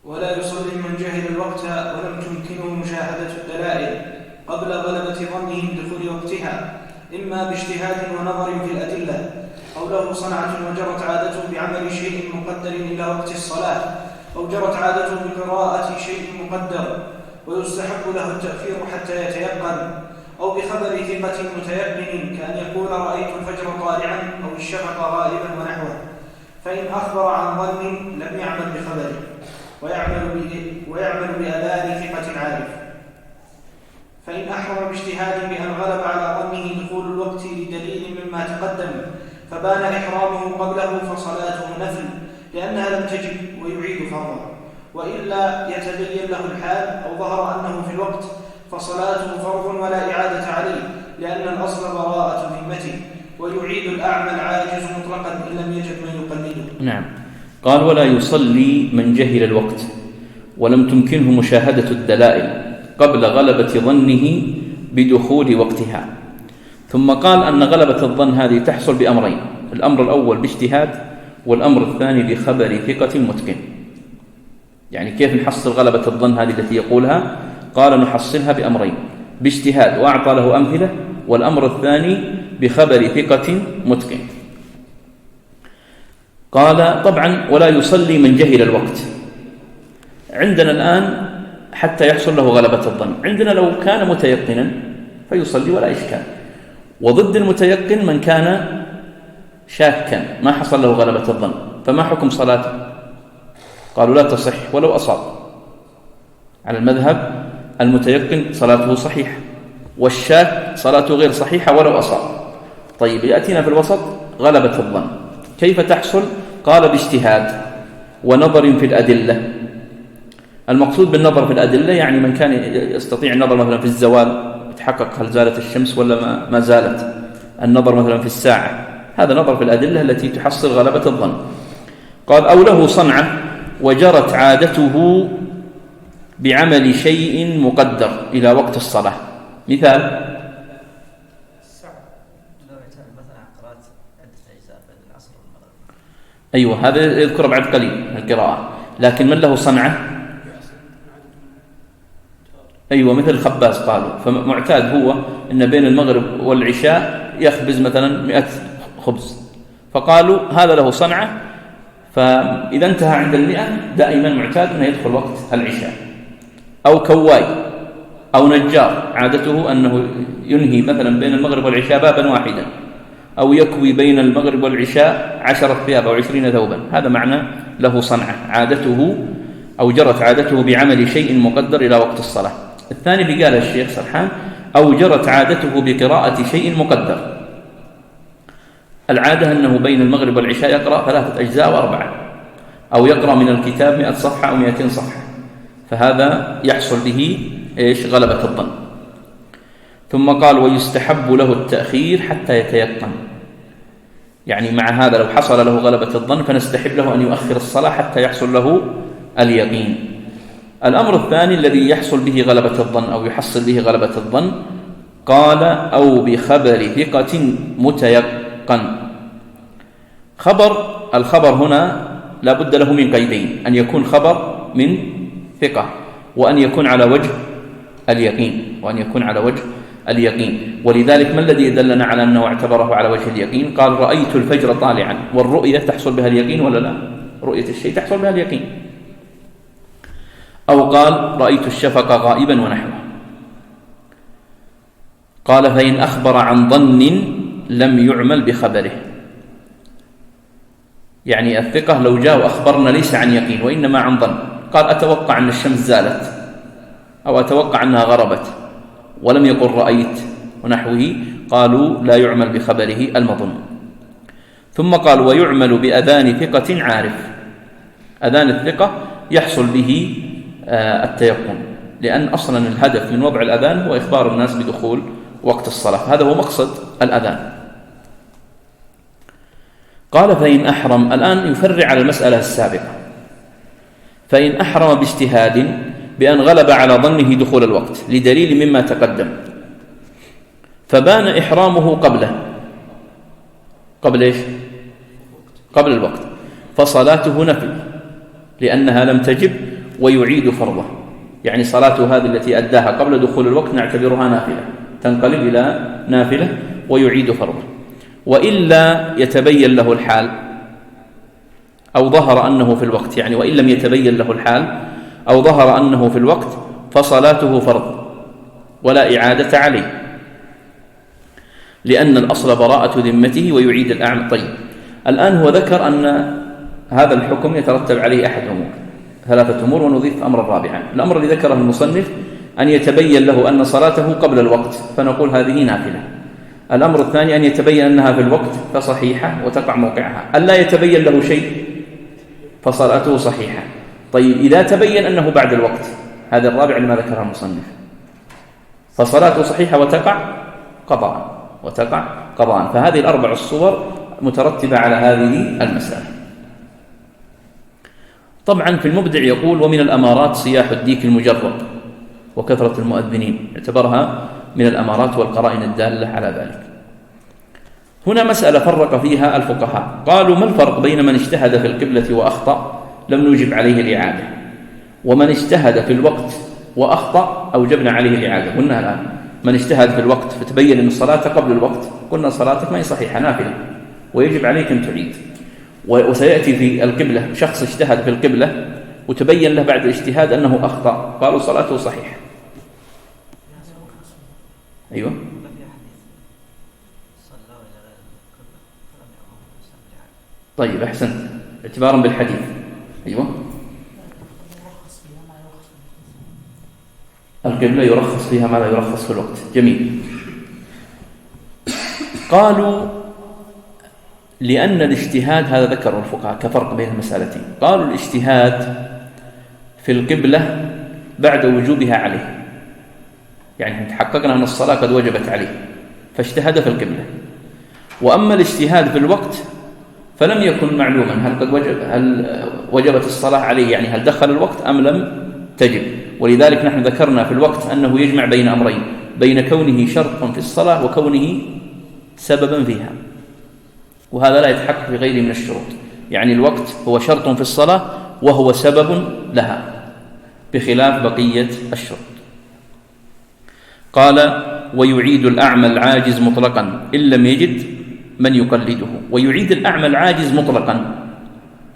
ولا يصلي من جهل الوقت ولم تمكنه مشاهدة الدلائل قبل غلبة ظنه بدخول وقتها، إما باجتهاد ونظر في الأدلة، أو له صنعة وجرت عادته بعمل شيء مقدر إلى وقت الصلاة، أو جرت عادته بقراءة شيء مقدر ويستحب له التأخير حتى يتيقن، أو بخبر ثقة متيقن كأن يقول رأيت الفجر طالعا أو الشفق غائبا ونحوه، فإن أخبر عن ظن لم يعمل بخبره ويعمل بأذان ثقة عارف. فإن أحرم باجتهاد بأن غلب على ظنه دخول الوقت لدليل مما تقدم فبان إحرامه قبله فصلاته نفل لأنها لم تجب ويعيد فرضا، وإلا يتبين له الحال أو ظهر أنه في الوقت فصلاته فرض ولا إعادة عليه لأن الأصل براءة ذمته، ويعيد الأعمى العاجز مطلقا إن لم يجد من يقلده. نعم. قال ولا يصلي من جهل الوقت ولم تمكنه مشاهدة الدلائل قبل غلبة ظنه بدخول وقتها. ثم قال أن غلبة الظن هذه تحصل بأمرين: الأمر الأول باجتهاد، والأمر الثاني بخبر ثقة متقن. يعني كيف نحصل غلبة الظن هذه التي يقولها؟ قال نحصلها بأمرين: باجتهاد، وأعطى له أمثلة، والأمر الثاني بخبر ثقة متقن. قال طبعا ولا يصلي من جهل الوقت. عندنا الآن حتى يحصل له غلبة الظن، عندنا لو كان متيقنا فيصلي ولا إشكال، وضد المتيقن من كان شاكا ما حصل له غلبة الظن، فما حكم صلاته؟ قالوا لا تصح ولو أصاب. على المذهب المتيقن صلاته صحيحة، والشاك صلاته غير صحيحة ولو أصاب. طيب يأتينا في الوسط غلبة الظن، كيف تحصل؟ قال باجتهاد ونظر في الأدلة. المقصود بالنظر في الأدلة يعني من كان يستطيع النظر مثلا في الزوال، يتحقق هل زالت الشمس ولا ما زالت، النظر مثلا في الساعة، هذا نظر في الأدلة التي تحصل غلبة الظن. قال أو له صنعة وجرت عادته بعمل شيء مقدر إلى وقت الصلاة. مثال: مثلا قرأت عدة أجزاء بين العصر والمغرب. أيوة، هذا يذكر بعد قليل القراءة. لكن من له صنعة؟ أيوة، مثل الخباز قالوا، فمعتاد هو أن بين المغرب والعشاء يخبز مثلا 100 خبز، فقالوا هذا له صنعة، فإذا انتهى عند 100 دائما معتاد أنه يدخل وقت العشاء. أو كواي أو نجار، عادته أنه ينهي مثلا بين المغرب والعشاء بابا واحدا، أو يكوي بين المغرب والعشاء 10 ثياب أو 20 ثوبا، هذا معنى له صنعة، عادته أو جرت عادته بعمل شيء مقدر إلى وقت الصلاة. الثاني اللي قاله الشيخ سرحان: أو جرت عادته بقراءة شيء مقدر. العادة أنه بين المغرب والعشاء يقرأ 3 أجزاء و4، أو يقرأ من الكتاب 100 صفحة أو 200 صفحة، فهذا يحصل به غلبة الظن. ثم قال: ويستحب له التأخير حتى يتيقن. يعني مع هذا لو حصل له غلبة الظن فنستحب له أن يؤخر الصلاة حتى يحصل له اليقين. الأمر الثاني الذي يحصل به غلبة الظن أو يحصل به غلبة الظن، قال: أو بخبر ثقة متيقن. الخبر هنا لا بد له من قيدين: أن يكون خبر من ثقة، وأن يكون على وجه اليقين. ولذلك ما الذي يدلنا على أنه اعتبره على وجه اليقين؟ قال: رأيت الفجر طالعا، والرؤية تحصل بها اليقين ولا لا؟ رؤية الشيء تحصل بها اليقين. أو قال: رأيت الشفق غائبا ونحوه. قال: فإن أخبر عن ظن لم يعمل بخبره. يعني الثقة لو جاء وأخبرنا ليس عن يقين وإنما عن ظن، قال: أتوقع أن الشمس زالت، أو أتوقع أنها غربت، ولم يقل رأيت ونحوه، قالوا لا يعمل بخبره المظن. ثم قال: ويعمل بأذان ثقة عارف. أذان الثقة يحصل به التيقن، لأن أصلا الهدف من وضع الأذان هو إخبار الناس بدخول وقت الصلاة، هذا هو مقصد الأذان. قال: فإن أحرم، الآن يفرع على المسألة السابقة، فإن أحرم باجتهاد بأن غلب على ظنه دخول الوقت لدليل مما تقدم، فبان إحرامه قبل إيش؟ قبل الوقت، فصلاته نفل لأنها لم تجب ويعيد فرضه. يعني صلاته هذه التي أداها قبل دخول الوقت نعتبرها نافلة، تنقلب إلى نافلة ويعيد فرضه. وإلا يتبين له الحال أو ظهر أنه في الوقت، يعني وإن لم يتبين له الحال أو ظهر أنه في الوقت فصلاته فرض ولا إعادة عليه، لأن الأصل براءة ذمته ويعيد الأعمال. طيب، الآن هو ذكر أن هذا الحكم يترتب عليه أحد أمور، 3 أمور، ونضيف أمر رابعا. الأمر الذي ذكره المصنف أن يتبين له أن صلاته قبل الوقت فنقول هذه نافلة. الأمر الثاني أن يتبين أنها في الوقت فصحيحة وتقع موقعها. ألا يتبين له شيء فصلاته صحيحة. طيب، إذا تبين أنه بعد الوقت، هذا الرابع لما ذكره المصنف، فصلاته صحيحة وتقع قضاء. فهذه ال4 الصور مترتبة على هذه المسألة. طبعا في المبدع يقول: ومن الأمارات صياح الديك المجرد وكثرة المؤذنين، اعتبرها من الأمارات والقرائن الدالة على ذلك. هنا مسألة فرق فيها الفقهاء، قالوا ما الفرق بين من اجتهد في القبلة وأخطأ لم نوجب عليه الإعادة، ومن اجتهد في الوقت وأخطأ أوجبنا عليه الإعادة؟ قلنا الآن من اجتهد في الوقت فتبين أن الصلاة قبل الوقت، قلنا صلاتك ما هي صحيحة نافلة ويجب عليك أن تعيد. وسيأتي في القبلة شخص اجتهد في القبلة وتبين له بعد الاجتهاد أنه أخطأ، قالوا صلاته صحيحة. أيوة. طيب أحسنت، اعتبارا بالحديث. أيوة. القبلة يرخص فيها ما لا يرخص في الوقت. جميل. قالوا لأن الاجتهاد، هذا ذكر الفقهاء كفرق بين المسألتين، قالوا الاجتهاد في القبلة بعد وجوبها عليه، يعني تحققنا أن الصلاة قد وجبت عليه فاجتهد في القبلة. وأما الاجتهاد في الوقت فلم يكن معلوما هل وجبت الصلاة عليه، يعني هل دخل الوقت أم لم تجب. ولذلك نحن ذكرنا في الوقت أنه يجمع بين أمرين، بين كونه شرطا في الصلاة وكونه سببا فيها، وهذا لا يتحقق في غيره من الشروط. يعني الوقت هو شرط في الصلاة وهو سبب لها بخلاف بقية الشروط. قال ويعيد الأعمى العاجز مطلقا إن لم يجد من يقلده. ويعيد الأعمى العاجز مطلقا،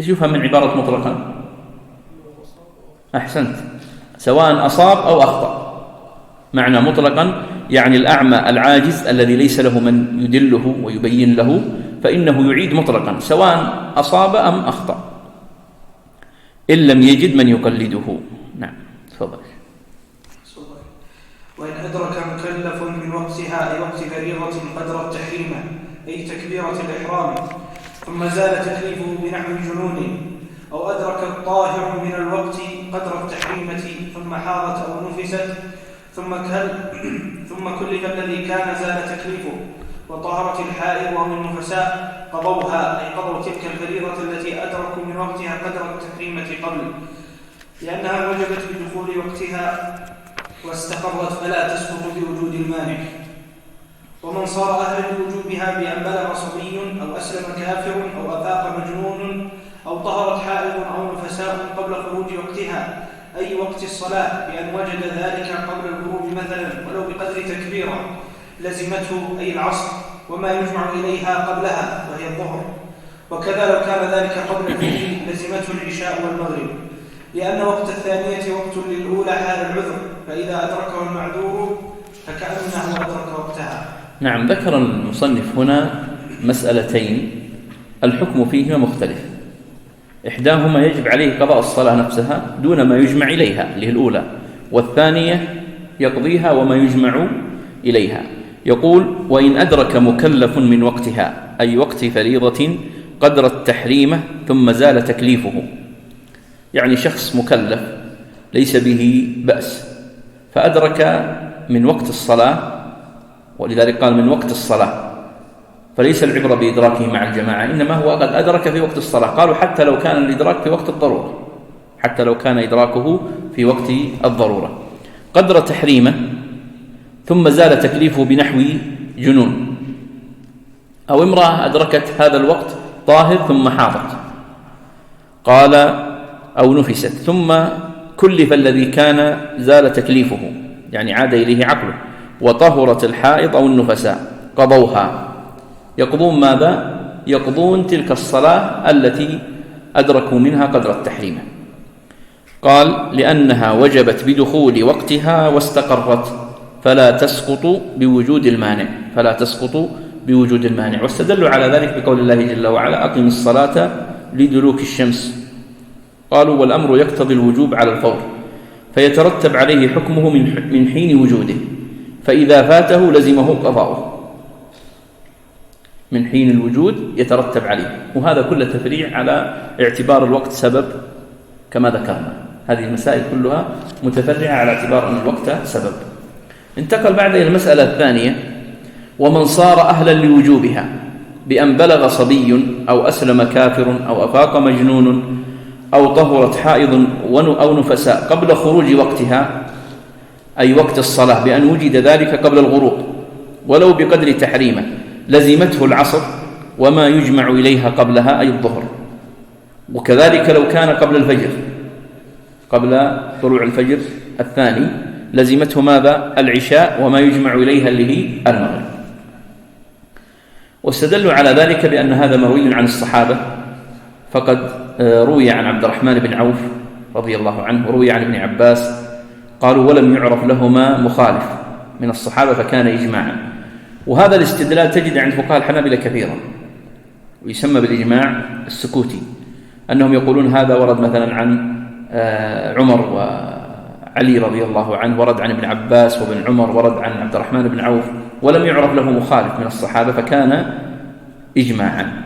إيش يفهم من عبارة مطلقا؟ أحسنت، سواء أصاب أو أخطأ. معنى مطلقا يعني الأعمى العاجز الذي ليس له من يدله ويبين له فإنه يعيد مطلقا سواء أصاب أم أخطأ إن لم يجد من يقلده. نعم تفضل. وإن أدرك مكلف من وقتها أي وقت فريضة قدر التحريم أي تكبيرة الإحرام ثم زال تكليفه بنحو جنون، أو أدرك الطاهر من الوقت قدر التحريمة ثم حاضت أو نفست ثم كلف الذي كان زال تكليفه، وطهرت الحائض ومن النفساء قضوها أي قضوا تلك الفريضة التي أدركوا من وقتها قدر التحريمة قبل، لأنها وجبت بدخول وقتها واستقرت فلا تسقط بوجود المانع. ومن صار أهلا لوجوبها بأن بلغ صبي أو أسلم كافر أو أفاق مجنون أو طهرت حائض أو نفساء قبل خروج وقتها أي وقت الصلاة بأن وجد ذلك قبل الغروب مثلا ولو بقدر تكبيرة لزمته أي العصر وما يجمع إليها قبلها وهي الظهر، وكذا لو كان ذلك قبل الفجر لزمته العشاء والمغرب، لأن وقت الثانية وقت للأولى حال العذر، فإذا أدركه المعذور فكأنه أدرك وقتها. نعم، ذكر المصنف هنا مسألتين الحكم فيهما مختلف. إحداهما يجب عليه قضاء الصلاة نفسها دون ما يجمع إليها اللي هي الأولى، والثانية يقضيها وما يجمع إليها. يقول وإن أدرك مكلف من وقتها أي وقت فريضة قدر التحريمة ثم زال تكليفه، يعني شخص مكلف ليس به بأس فأدرك من وقت الصلاة، ولذلك قال من وقت الصلاة، فليس العبرة بإدراكه مع الجماعة، إنما هو قد أدرك في وقت الصلاة. قالوا حتى لو كان الإدراك في وقت الضرورة، حتى لو كان إدراكه في وقت الضرورة قدر تحريمه ثم زال تكليفه بنحو جنون، أو امرأة أدركت هذا الوقت طاهر ثم حاضت قال أو نفست ثم كلف الذي كان زال تكليفه، يعني عاد إليه عقله، وطهرت الحائض أو النفساء قضوها. يقضون ماذا؟ يقضون تلك الصلاة التي أدركوا منها قدر التحريم. قال لأنها وجبت بدخول وقتها واستقرت فلا تسقط بوجود المانع، فلا تسقط بوجود المانع. واستدلوا على ذلك بقول الله جل وعلا أقم الصلاة لدلوك الشمس. قالوا والأمر يقتضي الوجوب على الفور فيترتب عليه حكمه من حين وجوده، فإذا فاته لزمه قضاؤه من حين الوجود يترتب عليه. وهذا كله تفريع على اعتبار الوقت سبب كما ذكرنا، هذه المسائل كلها متفرعة على اعتبار أن الوقت سبب. انتقل بعد إلى المسألة الثانية ومن صار أهلا لوجوبها بأن بلغ صبي أو أسلم كافر أو أفاق مجنون أو طهرت حائض أو نفساء قبل خروج وقتها أي وقت الصلاة بأن وجد ذلك قبل الغروب ولو بقدر تحريمه لزمته العصر وما يجمع إليها قبلها أي الظهر، وكذلك لو كان قبل الفجر، قبل طلوع الفجر الثاني لزمته ماذا؟ العشاء وما يجمع إليها اللي هي المغرب. واستدلوا على ذلك بأن هذا مروي عن الصحابة، فقد روي عن عبد الرحمن بن عوف رضي الله عنه، وروي عن ابن عباس، قالوا ولم يعرف لهما مخالف من الصحابة فكان إجماعا. وهذا الاستدلال تجد عند فقهاء الحنابلة كثيرا، ويسمى بالإجماع السكوتي، أنهم يقولون هذا ورد مثلا عن عمر وعلي رضي الله عنه، ورد عن ابن عباس وابن عمر، ورد عن عبد الرحمن بن عوف، ولم يعرف له مخالف من الصحابة فكان إجماعا.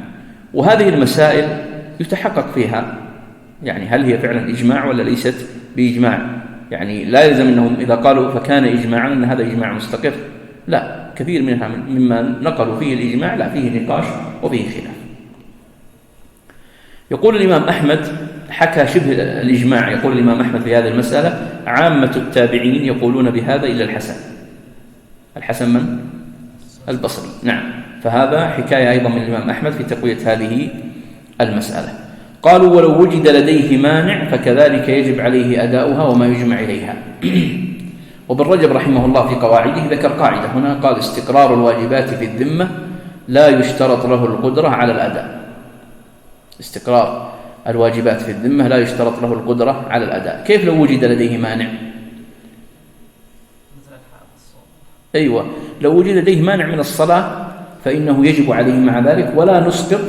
وهذه المسائل يتحقق فيها، يعني هل هي فعلا إجماع ولا ليست بإجماع؟ يعني لا يلزم أنهم إذا قالوا فكان إجماعا أن هذا إجماع مستقر، لا، كثير منها مما نقلوا فيه الإجماع لا، فيه نقاش وفيه خلاف. يقول الإمام أحمد حكى شبه الإجماع، يقول الإمام أحمد في هذه المسألة عامة التابعين يقولون بهذا إلا الحسن. الحسن من؟ البصري، نعم. فهذا حكاية أيضا من الإمام أحمد في تقوية هذه المسألة. قالوا ولو وجد لديه مانع فكذلك يجب عليه أداؤها وما يجمع إليها. وابن رجب رحمه الله في قواعده ذكر قاعدة هنا، قال استقرار الواجبات في الذمة لا يشترط له القدرة على الأداء. استقرار الواجبات في الذمة لا يشترط له القدرة على الأداء. كيف لو وجد لديه مانع؟ أيوة، لو وجد لديه مانع من الصلاة فإنه يجب عليه مع ذلك، ولا نسقط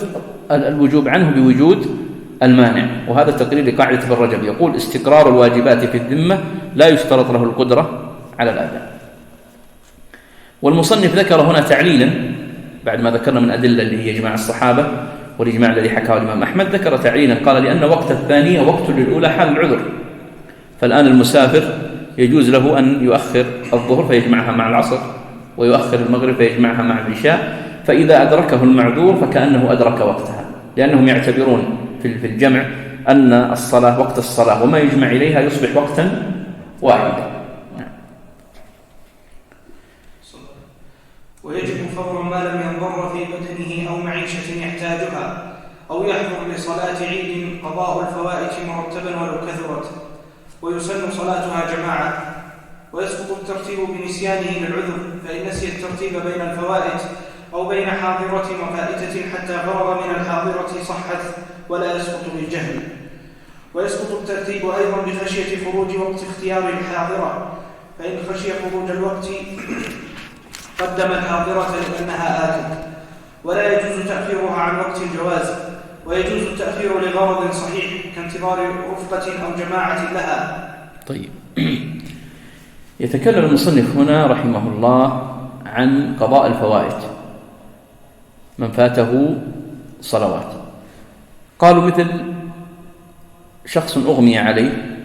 الوجوب عنه بوجود المانع. وهذا تقرير لقاعدة ابن رجب، يقول استقرار الواجبات في الذمة لا يشترط له القدرة على الأداء. والمصنف ذكر هنا تعليلا بعد ما ذكرنا من أدلة اللي هي إجماع الصحابة والإجماع الذي حكاه الإمام أحمد، ذكر تعليلا قال لأن وقت الثانية وقت للأولى حال العذر، فالآن المسافر يجوز له أن يؤخر الظهر فيجمعها مع العصر، ويؤخر المغرب فيجمعها مع العشاء، فإذا أدركه المعذور فكأنه أدرك وقتها، لأنهم يعتبرون في الجمع أن الصلاة وقت الصلاة وما يجمع إليها يصبح وقتا واحدا. ويجب فور ما لم ينضر في بدنه أو معيشة يحتاجها أو يحضر لصلاة عيد قضاء الفوائت مرتبا ولو كثرت، ويسن صلاتها جماعة. ويسقط الترتيب بنسيانه للعذر، فإن نسي الترتيب بين الفوائت أو بين حاضرة وفائتة حتى فرغ من الحاضرة صحت ولا يسقط بالجهل. ويسقط الترتيب أيضا بخشية خروج وقت اختيار الحاضرة، فإن خشي خروج الوقت قدم الحاضرة لأنها آتت، ولا يجوز تأخيرها عن وقت الجواز. ويجوز التأخير لغرض صحيح كانتظار رفقة أو جماعة لها. طيب، يتكلم المصنف هنا رحمه الله عن قضاء الفوائت، من فاته صلوات. قالوا مثل شخص أغمي عليه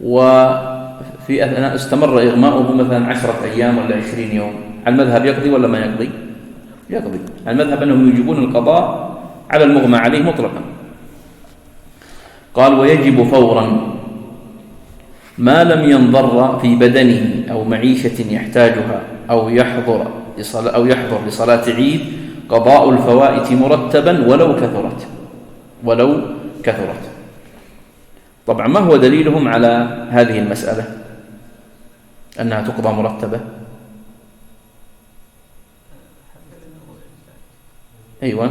وفي أثناء استمر إغماؤه مثلا 10 أيام ولا 20 يوم، المذهب يقضي ولا ما يقضي؟ يقضي. المذهب أنهم يجيبون القضاء على المغمى عليه مطلقا. قال ويجب فورا ما لم ينضر في بدنه أو معيشة يحتاجها أو يحضر لصلاة عيد قضاء الفوائت مرتبا ولو كثرت. طبعا ما هو دليلهم على هذه المسألة أنها تقضى مرتبة؟ أيوة،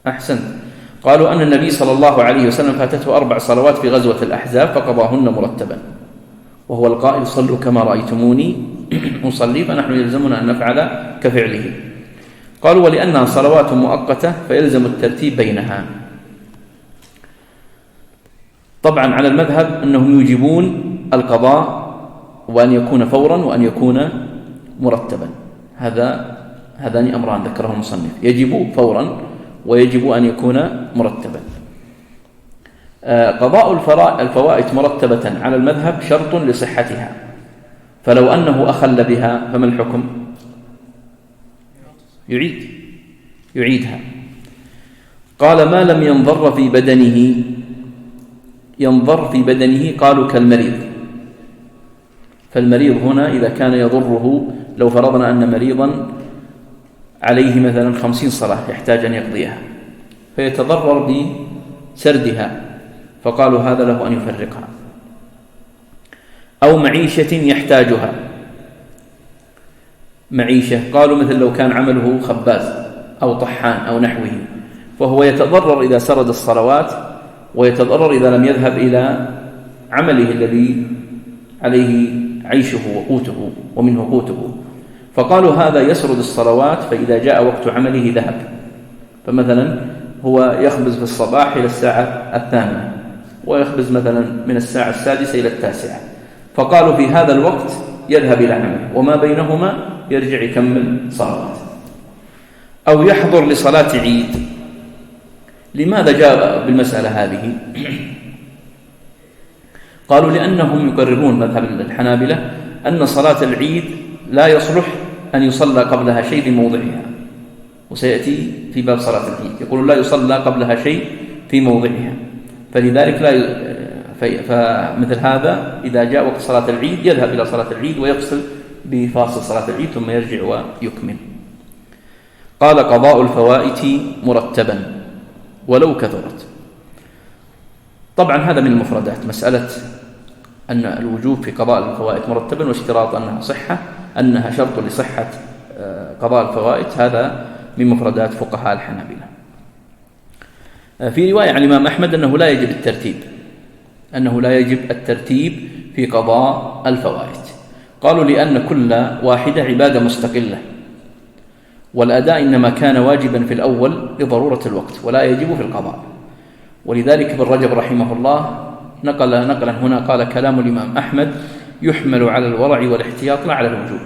أحسنت. قالوا أن النبي صلى الله عليه وسلم فاتته 4 صلوات في غزوة الأحزاب فقضاهن مرتبا، وهو القائل صلوا كما رأيتموني أصلي، فنحن يلزمنا أن نفعل كفعله. قالوا ولأنها صلوات مؤقتة فيلزم الترتيب بينها. طبعا على المذهب أنهم يوجبون القضاء وأن يكون فورا وأن يكون مرتبا. هذان أمران ذكره المصنف، يجب فورا ويجب أن يكون مرتبا. قضاء الفوائت مرتبة على المذهب شرط لصحتها، فلو أنه أخل بها فما الحكم؟ يعيدها. قال ما لم ينضر في بدنه، ينضر في بدنه قالوا كالمريض، فالمريض هنا إذا كان يضره لو فرضنا أن مريضا عليه مثلا 50 صلاة يحتاج أن يقضيها فيتضرر بسردها، فقالوا هذا له أن يفرقها. أو معيشة يحتاجها، معيشة قالوا مثل لو كان عمله خباز أو طحان أو نحوه، فهو يتضرر إذا سرد الصلوات ويتضرر إذا لم يذهب إلى عمله الذي عليه عيشه وقوته ومنه قوته، فقالوا هذا يسرد الصلوات، فإذا جاء وقت عمله ذهب. فمثلا هو يخبز في الصباح إلى الساعة 8 ويخبز مثلا من الساعة 6 إلى 9، فقالوا في هذا الوقت يذهب إلى عمله، وما بينهما يرجع يكمل صلوات. أو يحضر لصلاة عيد. لماذا جاء بالمسألة هذه؟ قالوا لأنهم يقررون مذهب الحنابلة أن صلاة العيد لا يصلح أن يصلى قبلها شيء في موضعها، وسيأتي في باب صلاة العيد يقول لا يصلى قبلها شيء في موضعها، فلذلك فمثل هذا إذا جاء وقت صلاة العيد يذهب إلى صلاة العيد ويفصل بفاصل صلاة العيد ثم يرجع ويكمل. قال قضاء الفوائت مرتبا ولو كثرت. طبعا هذا من المفردات، مسألة أن الوجوب في قضاء الفوائت مرتبا واشتراط أنها شرط لصحة قضاء الفوائت، هذا من مفردات فقهاء الحنابلة. في رواية عن الإمام أحمد أنه لا يجب الترتيب في قضاء الفوائت. قالوا لأن كل واحدة عبادة مستقلة، والأداء إنما كان واجبا في الأول لضرورة الوقت ولا يجب في القضاء. ولذلك ابن رجب رحمه الله نقلا هنا قال كلام الإمام أحمد يحمل على الورع والاحتياط لا على الوجوب،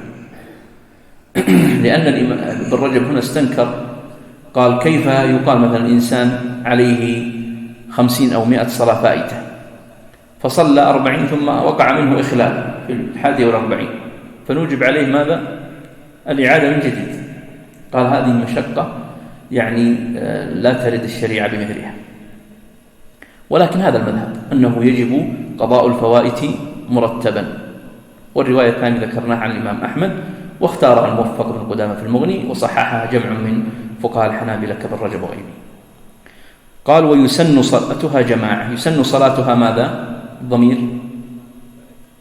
لأن ابن رجب هنا استنكر، قال كيف يقال مثلا إنسان عليه 50 أو 100 صلاة فائتة فصلى 40 ثم وقع منه إخلال في 41، فنوجب عليه ماذا؟ الإعادة من جديد. قال هذه مشقة يعني لا ترد الشريعة بمثلها. ولكن هذا المذهب أنه يجب قضاء الفوائت مرتبا، والرواية الثانية ذكرناها عن الإمام أحمد، واختارها الموفق بن قدامة في المغني، وصححها جمع من فقهاء الحنابلة كابن رجب وغيره. قال ويسن صلاتها جماعة. يسن صلاتها ماذا؟ ضمير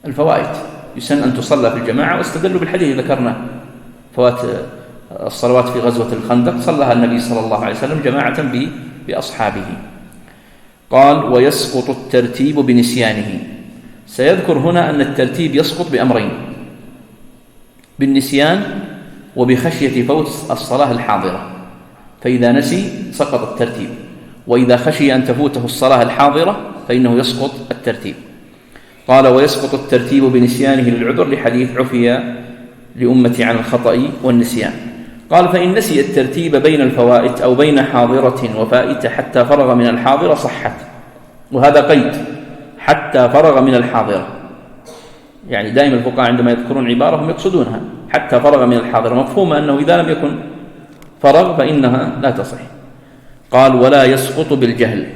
الفوائت، يسن أن تصلى في الجماعة، واستدلوا بالحديث ذكرنا فوات الصلوات في غزوة الخندق صلىها النبي صلى الله عليه وسلم جماعة بأصحابه. قال ويسقط الترتيب بنسيانه. سيذكر هنا أن الترتيب يسقط بأمرين: بالنسيان وبخشية فوت الصلاة الحاضرة، فإذا نسي سقط الترتيب، وإذا خشي أن تفوته الصلاة الحاضرة فإنه يسقط الترتيب. قال ويسقط الترتيب بنسيانه للعذر لحديث عفي لأمتي عن الخطأ والنسيان. قال فإن نسي الترتيب بين الفوائت أو بين حاضرة وفائتة حتى فرغ من الحاضرة صحت، وهذا قيد حتى فرغ من الحاضرة، يعني دائما الفقهاء عندما يذكرون عبارة هم يقصدونها حتى فرغ من الحاضرة، مفهوم أنه إذا لم يكن فرغ فإنها لا تصح. قال ولا يسقط بالجهل.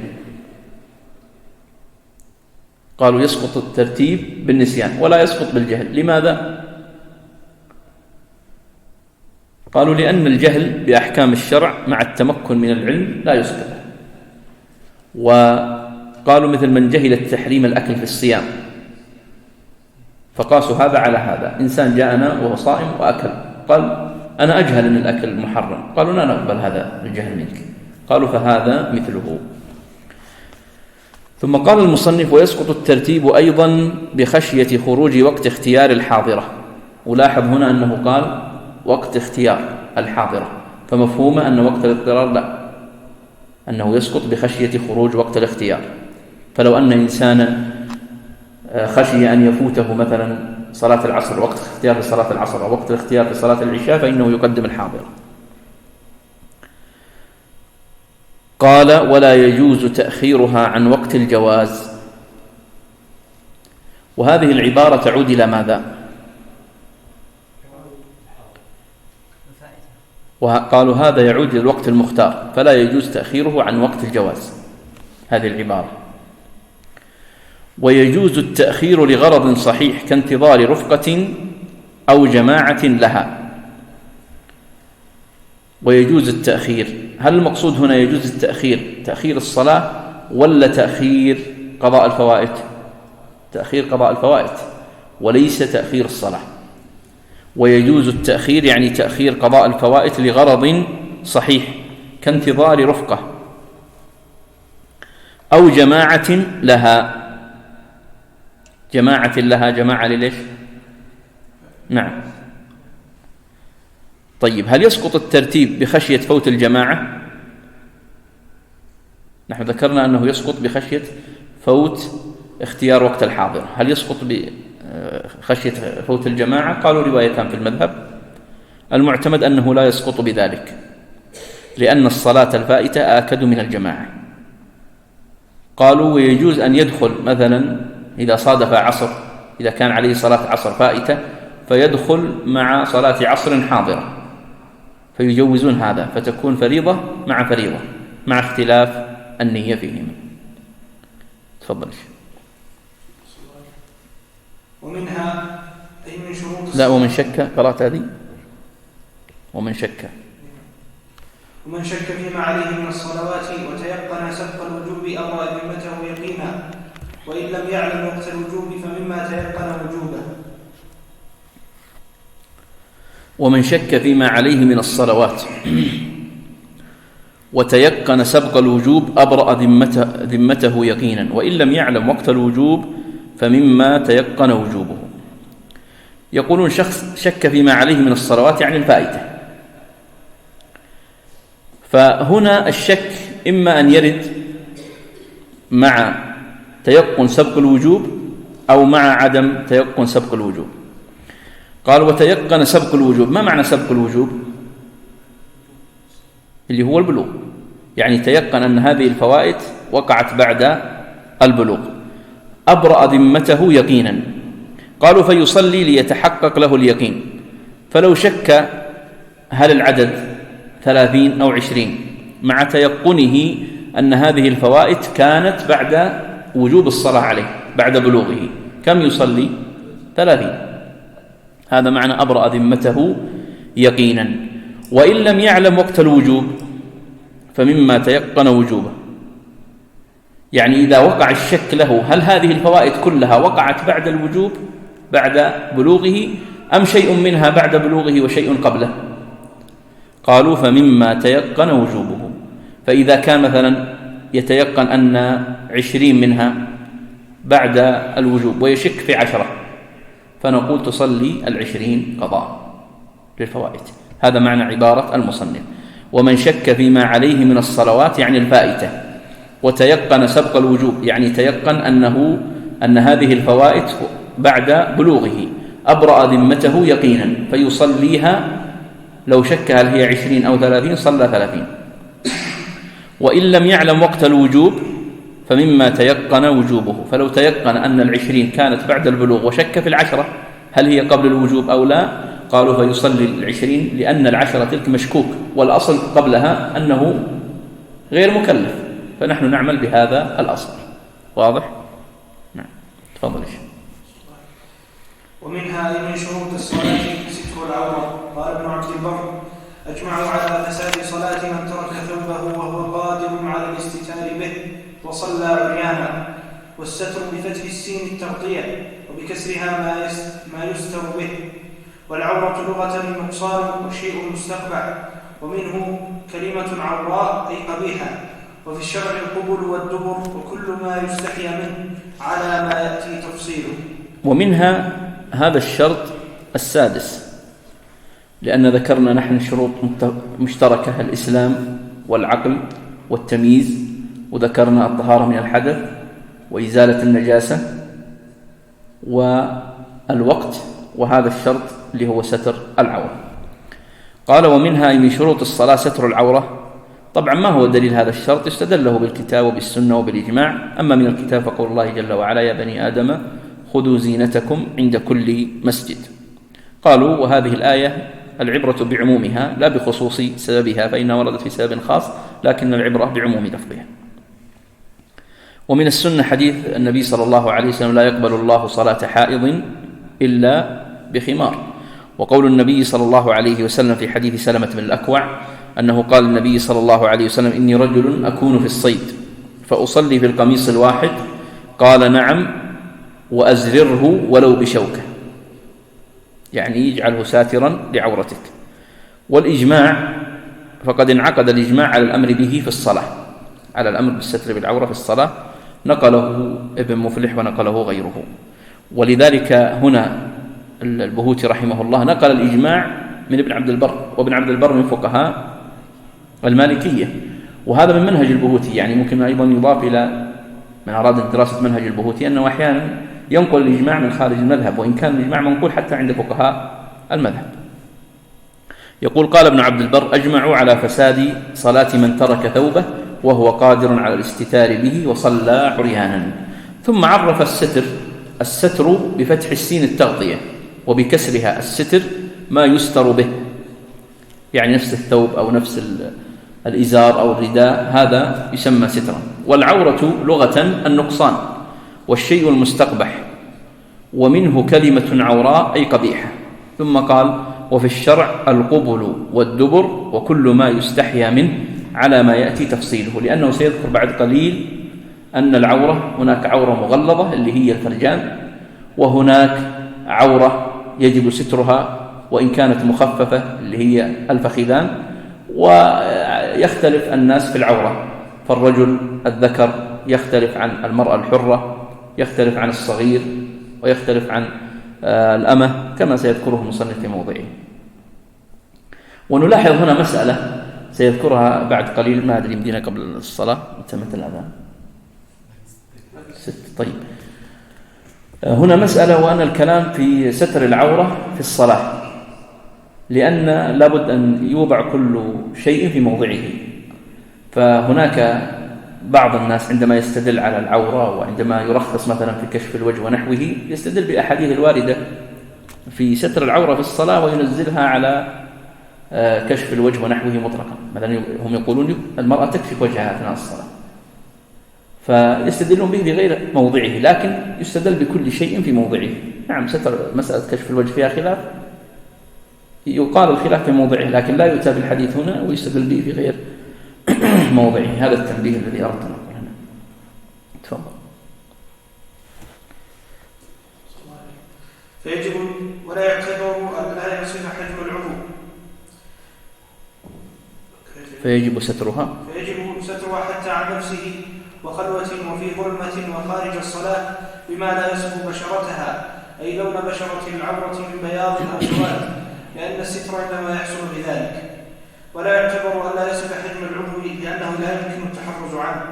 قالوا يسقط الترتيب بالنسيان ولا يسقط بالجهل. لماذا؟ قالوا لأن الجهل بأحكام الشرع مع التمكن من العلم لا يسقط. وقالوا مثل من جهل تحريم الأكل في الصيام فقاسوا هذا على هذا. إنسان جاءنا وهو صائم وأكل، قال أنا أجهل أن الأكل محرم، قالوا لا نقبل هذا الجهل منك، قالوا فهذا مثله. ثم قال المصنف ويسقط الترتيب أيضا بخشية خروج وقت اختيار الحاضرة. ولاحظ هنا أنه قال وقت اختيار الحاضرة، فمفهوم أن وقت الاضطرار لا، أنه يسقط بخشية خروج وقت الاختيار. فلو أن إنسانا خشي أن يفوته مثلا صلاة العصر، وقت اختيار لصلاة العصر أو وقت الاختيار لصلاة العشاء، فإنه يقدم الحاضرة. قال ولا يجوز تأخيرها عن وقت الجواز. وهذه العبارة تعود إلى ماذا؟ وقالوا هذا يعود إلى الوقت المختار، فلا يجوز تأخيره عن وقت الجواز، هذه العبارة. ويجوز التأخير لغرض صحيح كانتظار رفقة أو جماعة لها. ويجوز التأخير. هل المقصود هنا يجوز التأخير تأخير الصلاة ولا تأخير قضاء الفوائد؟ تأخير قضاء الفوائد وليس تأخير الصلاة. ويجوز التأخير يعني تأخير قضاء الفوائد لغرض صحيح كانتظار رفقة أو جماعة لها. جماعة لها، جماعة لليش؟ نعم. طيب، هل يسقط الترتيب بخشية فوت الجماعة؟ نحن ذكرنا أنه يسقط بخشية فوت اختيار وقت الحاضر. هل يسقط بخشية فوت الجماعة؟ قالوا روايتان في المذهب. المعتمد أنه لا يسقط بذلك، لأن الصلاة الفائتة آكد من الجماعة. قالوا ويجوز أن يدخل مثلا إذا صادف عصر، إذا كان عليه صلاة عصر فائتة فيدخل مع صلاة عصر حاضرة، فيجوزون هذا، فتكون فريضة مع فريضة مع اختلاف النية فيهما. تفضل. ومنها أي من شروط لا، ومن شك قرأت هذه. ومن شك فيما عليه من الصلوات وتيقن سبق الوجوب أو ذمته يقينا، وإن لم يعلم وقت الوجوب فمما تيقن وجوبه. ومن شك فيما عليه من الصلوات وتيقن سبق الوجوب أبرأ ذمته يقينا، وإن لم يعلم وقت الوجوب فمما تيقن وجوبه. يقولون شخص شك فيما عليه من الصلوات يعني الفائتة، فهنا الشك إما أن يرد مع تيقن سبق الوجوب أو مع عدم تيقن سبق الوجوب. قال وتيقن سبق الوجوب. ما معنى سبق الوجوب؟ اللي هو البلوغ، يعني تيقن أن هذه الفوائد وقعت بعد البلوغ. أبرأ ذمته يقينا. قالوا فيصلي ليتحقق له اليقين، فلو شك هل العدد 30 أو 20 مع تيقنه أن هذه الفوائد كانت بعد وجوب الصلاة عليه بعد بلوغه، كم يصلي؟ 30. هذا معنى أبرأ ذمته يقينا. وإن لم يعلم وقت الوجوب فمما تيقن وجوبه، يعني إذا وقع الشك له هل هذه الفوائد كلها وقعت بعد الوجوب بعد بلوغه أم شيء منها بعد بلوغه وشيء قبله؟ قالوا فمما تيقن وجوبه. فإذا كان مثلا يتيقن أن 20 منها بعد الوجوب ويشك في 10، فنقول تصلي 20 قضاء للفوائد. هذا معنى عبارة المصنف. ومن شك فيما عليه من الصلوات يعني الفائتة وتيقن سبق الوجوب، يعني تيقن أن هذه الفوائد بعد بلوغه، أبرأ ذمته يقينا فيصليها. لو شك هل هي 20 أو 30 صلى 30. وإن لم يعلم وقت الوجوب فمما تيقن وجوبه، فلو تيقن أن 20 كانت بعد البلوغ وشك في 10 هل هي قبل الوجوب أو لا، قالوا فيصلي 20 لأن 10 تلك مشكوك، والأصل قبلها أنه غير مكلف، فنحن نعمل بهذا الأصل. واضح؟ نعم. تفضل. ومنها من شروط الصلاة ستر العورة. قال ابن عبد البر أجمعوا على فساد صلاة من ترك ثوبه وهو قادر على الاستتار به وصلى عريانا. والستر بفتح السين التغطية وبكسرها ما يستر به. والعورة لغة النقصان وشيء مستقبح، ومنه كلمة عوراء أي قبيحة. وفي الشرع القبل والدبر وكل ما يستحيا منه على ما يأتي تفصيله. ومنها هذا الشرط السادس، لأن ذكرنا نحن شروط مشتركة: الإسلام والعقل والتمييز، وذكرنا الطهارة من الحدث وإزالة النجاسة والوقت، وهذا الشرط اللي هو ستر العورة. قال ومنها من شروط الصلاة ستر العورة. طبعا ما هو دليل هذا الشرط؟ استدل له بالكتاب وبالسنة وبالإجماع. أما من الكتاب فقول الله جل وعلا: يا بني آدم خذوا زينتكم عند كل مسجد. قالوا وهذه الآية العبرة بعمومها لا بخصوص سببها، فإنها وردت في سبب خاص، لكن العبرة بعموم لفظها. ومن السنة حديث النبي صلى الله عليه وسلم: لا يقبل الله صلاة حائض إلا بخمار. وقول النبي صلى الله عليه وسلم في حديث سلمة بن الأكوع أنه قال النبي صلى الله عليه وسلم: إني رجل أكون في الصيد فأصلي في القميص الواحد. قال: نعم، وأزرره ولو بشوكة، يعني يجعله ساترا لعورتك. والإجماع فقد انعقد الإجماع على الأمر به في الصلاة، على الأمر بالستر بالعورة في الصلاة، نقله ابن مفلح ونقله غيره. ولذلك هنا البهوتي رحمه الله نقل الإجماع من ابن عبد البر، وابن عبد البر من فقهاء المالكية، وهذا من منهج البهوتي. يعني ممكن أيضا يضاف إلى من أراد دراسة منهج البهوتي أنه أحيانا ينقل الإجماع من خارج المذهب، وإن كان الإجماع منقول حتى عند فقهاء المذهب. يقول: قال ابن عبد البر: أجمعوا على فساد صلاة من ترك ثوبه وهو قادر على الاستتار به وصلى عريانا. ثم عرف الستر بفتح السين التغطية، وبكسرها الستر ما يستر به، يعني نفس الثوب أو نفس الإزار أو الرداء، هذا يسمى سترا. والعورة لغة النقصان والشيء المستقبح، ومنه كلمة عوراء أي قبيحة. ثم قال: وفي الشرع القبل والدبر وكل ما يستحيا منه، على ما يأتي تفصيله، لأنه سيذكر بعد قليل أن العورة هناك عورة مغلظة اللي هي الفرجان، وهناك عورة يجب سترها وإن كانت مخففة اللي هي الفخذان. ويختلف الناس في العورة، فالرجل الذكر يختلف عن المرأة الحرة، يختلف عن الصغير، ويختلف عن الأمة، كما سيذكره المصنف في موضعه. ونلاحظ هنا مسألة سيذكرها بعد قليل، ما أدري يمدينا قبل الصلاة تمت الأذان 6. طيب، هنا مسألة، وأن الكلام في ستر العورة في الصلاة، لأن لابد أن يوضع كل شيء في موضعه. فهناك بعض الناس عندما يستدل على العورة وعندما يرخص مثلا في كشف الوجه ونحوه، يستدل بأحاديث الواردة في ستر العورة في الصلاة وينزلها على كشف الوجه ونحوه مطلقا. مثلا هم يقولون المرأة تكشف وجهها أثناء الصلاة، فيستدلون به بغير موضعه، لكن يستدل بكل شيء في موضعه. نعم، ستر مسألة كشف الوجه فيها خلاف، يقال الخلاف في موضعه، لكن لا يؤتى بالحديث هنا ويستدل به في غير موضعه. هذا التنبيه الذي أردت أن أقول هنا. تفضل. فيجب ولا يعتبر أن لا يصح حجم العضو، فيجب سترها حتى عن نفسه وخلوة وفي ظلمة وخارج الصلاة بما لا يصف بشرتها، أي لون بشرة العورة من بياض أو سواد، لأن الستر إنما يحصل بذلك. ولا يعتبر أن لا يصف حجم العضو لأنه لا يمكن التحرز عنه،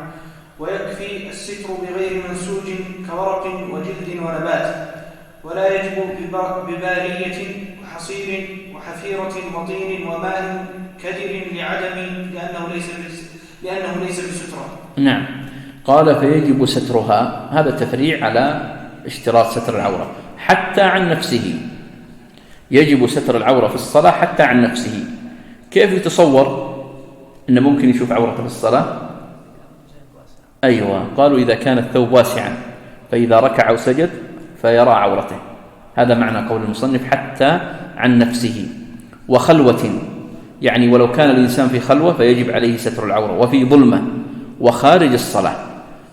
ويكفي الستر بغير منسوج كورق وجلد ونبات. ولا يجب ببارية وحصير وحفيرة وطين وماء كدر لأنه ليس بسترة. نعم، قال: فيجب سترها، هذا تفريع على اشتراط ستر العورة حتى عن نفسه. يجب ستر العورة في الصلاة حتى عن نفسه. كيف يتصور أنه ممكن يشوف عورته في الصلاة؟ أيوة، قالوا إذا كان الثوب واسعا فإذا ركع وسجد فيرى عورته. هذا معنى قول المصنف حتى عن نفسه. وخلوة، يعني ولو كان الإنسان في خلوة فيجب عليه ستر العورة، وفي ظلمة، وخارج الصلاة.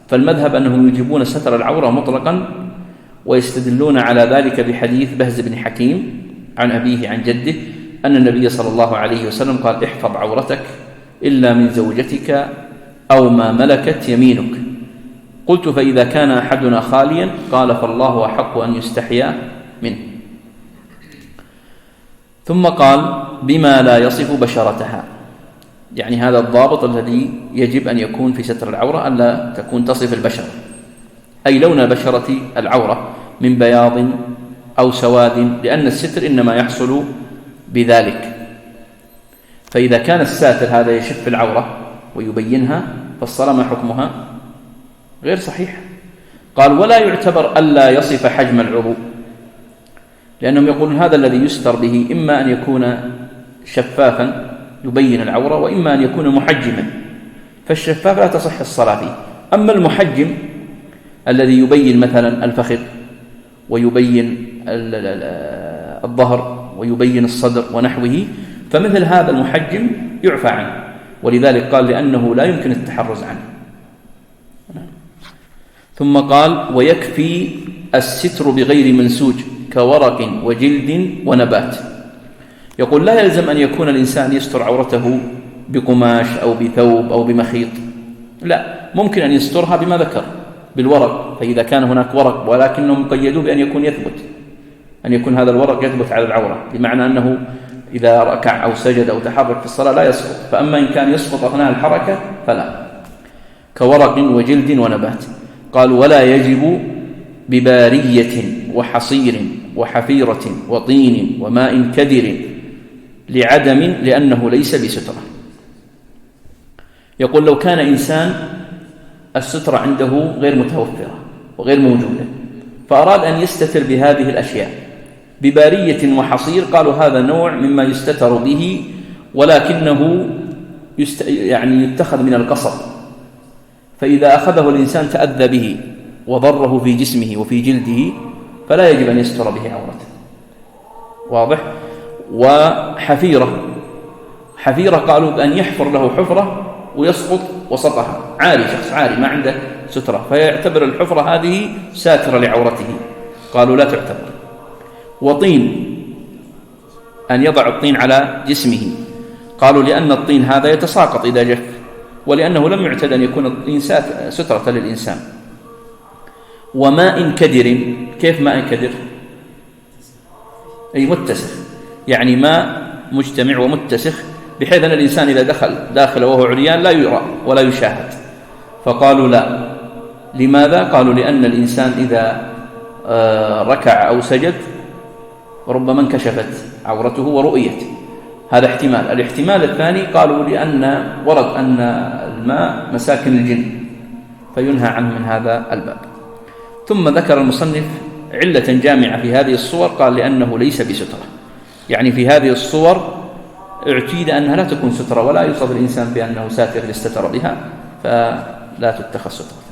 فالمذهب أنهم يجبون ستر العورة مطلقا، ويستدلون على ذلك بحديث بهز بن حكيم عن أبيه عن جده أن النبي صلى الله عليه وسلم قال: احفظ عورتك إلا من زوجتك أو ما ملكت يمينك. قلت: فإذا كان أحدنا خاليا؟ قال: فالله أحق أن يستحيا منه. ثم قال: بما لا يصف بشرتها، يعني هذا الضابط الذي يجب أن يكون في ستر العورة، ألا تكون تصف البشرة، أي لون بشرة العورة من بياض أو سواد، لأن الستر إنما يحصل بذلك. فإذا كان الساتر هذا يشف العورة ويبينها فالصلاة ما حكمها؟ غير صحيح. قال: ولا يعتبر ألا يصف حجم العضو، لأنهم يقولون هذا الذي يستر به إما أن يكون شفافا يبين العورة، وإما أن يكون محجما، فالشفاف لا تصح الصلاة فيه. أما المحجم الذي يبين مثلا الفخذ ويبين الظهر ويبين الصدر ونحوه، فمثل هذا المحجم يعفى عنه، ولذلك قال لأنه لا يمكن التحرز عنه. ثم قال ويكفي الستر بغير منسوج كورق وجلد ونبات. يقول لا يلزم أن يكون الإنسان يستر عورته بقماش أو بثوب أو بمخيط، لا، ممكن أن يسترها بما ذكر بالورق، فإذا كان هناك ورق ولكنهم قيدوا بأن يكون يثبت، أن يكون هذا الورق يثبت على العورة، بمعنى أنه إذا ركع أو سجد أو تحرك في الصلاة لا يسقط، فأما إن كان يسقط أثناء الحركة فلا، كورق وجلد ونبات. قال ولا يجب ببارية وحصير وحفيرة وطين وماء كدر لعدم، لأنه ليس بسترة. يقول لو كان إنسان السترة عنده غير متوفرة وغير موجودة، فأراد أن يستتر بهذه الأشياء ببارية وحصير، قالوا هذا نوع مما يستتر به، ولكنه يتخذ من القصب، فإذا أخذه الإنسان تأذى به وضره في جسمه وفي جلده، فلا يجب أن يستر به عورته. واضح؟ وحفيرة قالوا أن يحفر له حفرة ويسقط وسطها، عاري، شخص عاري ما عنده سترة، فيعتبر الحفرة هذه ساترة لعورته، قالوا لا تعتبر. وطين، أن يضع الطين على جسمه، قالوا لأن الطين هذا يتساقط إذا جف، ولأنه لم يعتد أن يكون الطين سترة للإنسان. وماء كدر، كيف ماء كدر؟ أي متسخ، يعني ماء مجتمع ومتسخ، بحيث أن الإنسان إذا داخل وهو عريان لا يرى ولا يشاهد، فقالوا لا. لماذا؟ قالوا لأن الإنسان إذا ركع أو سجد ربما انكشفت عورته ورؤيت، هذا احتمال. الاحتمال الثاني قالوا لأن ورد أن الماء مساكن الجن، فينهى عنه من هذا الباب. ثم ذكر المصنف علة جامعة في هذه الصور، قال لأنه ليس بسترة، يعني في هذه الصور اعتيد أنها لا تكون سترة، ولا يوصف الإنسان بأنه ساتر لاستتر بها، فلا تتخذ سترة.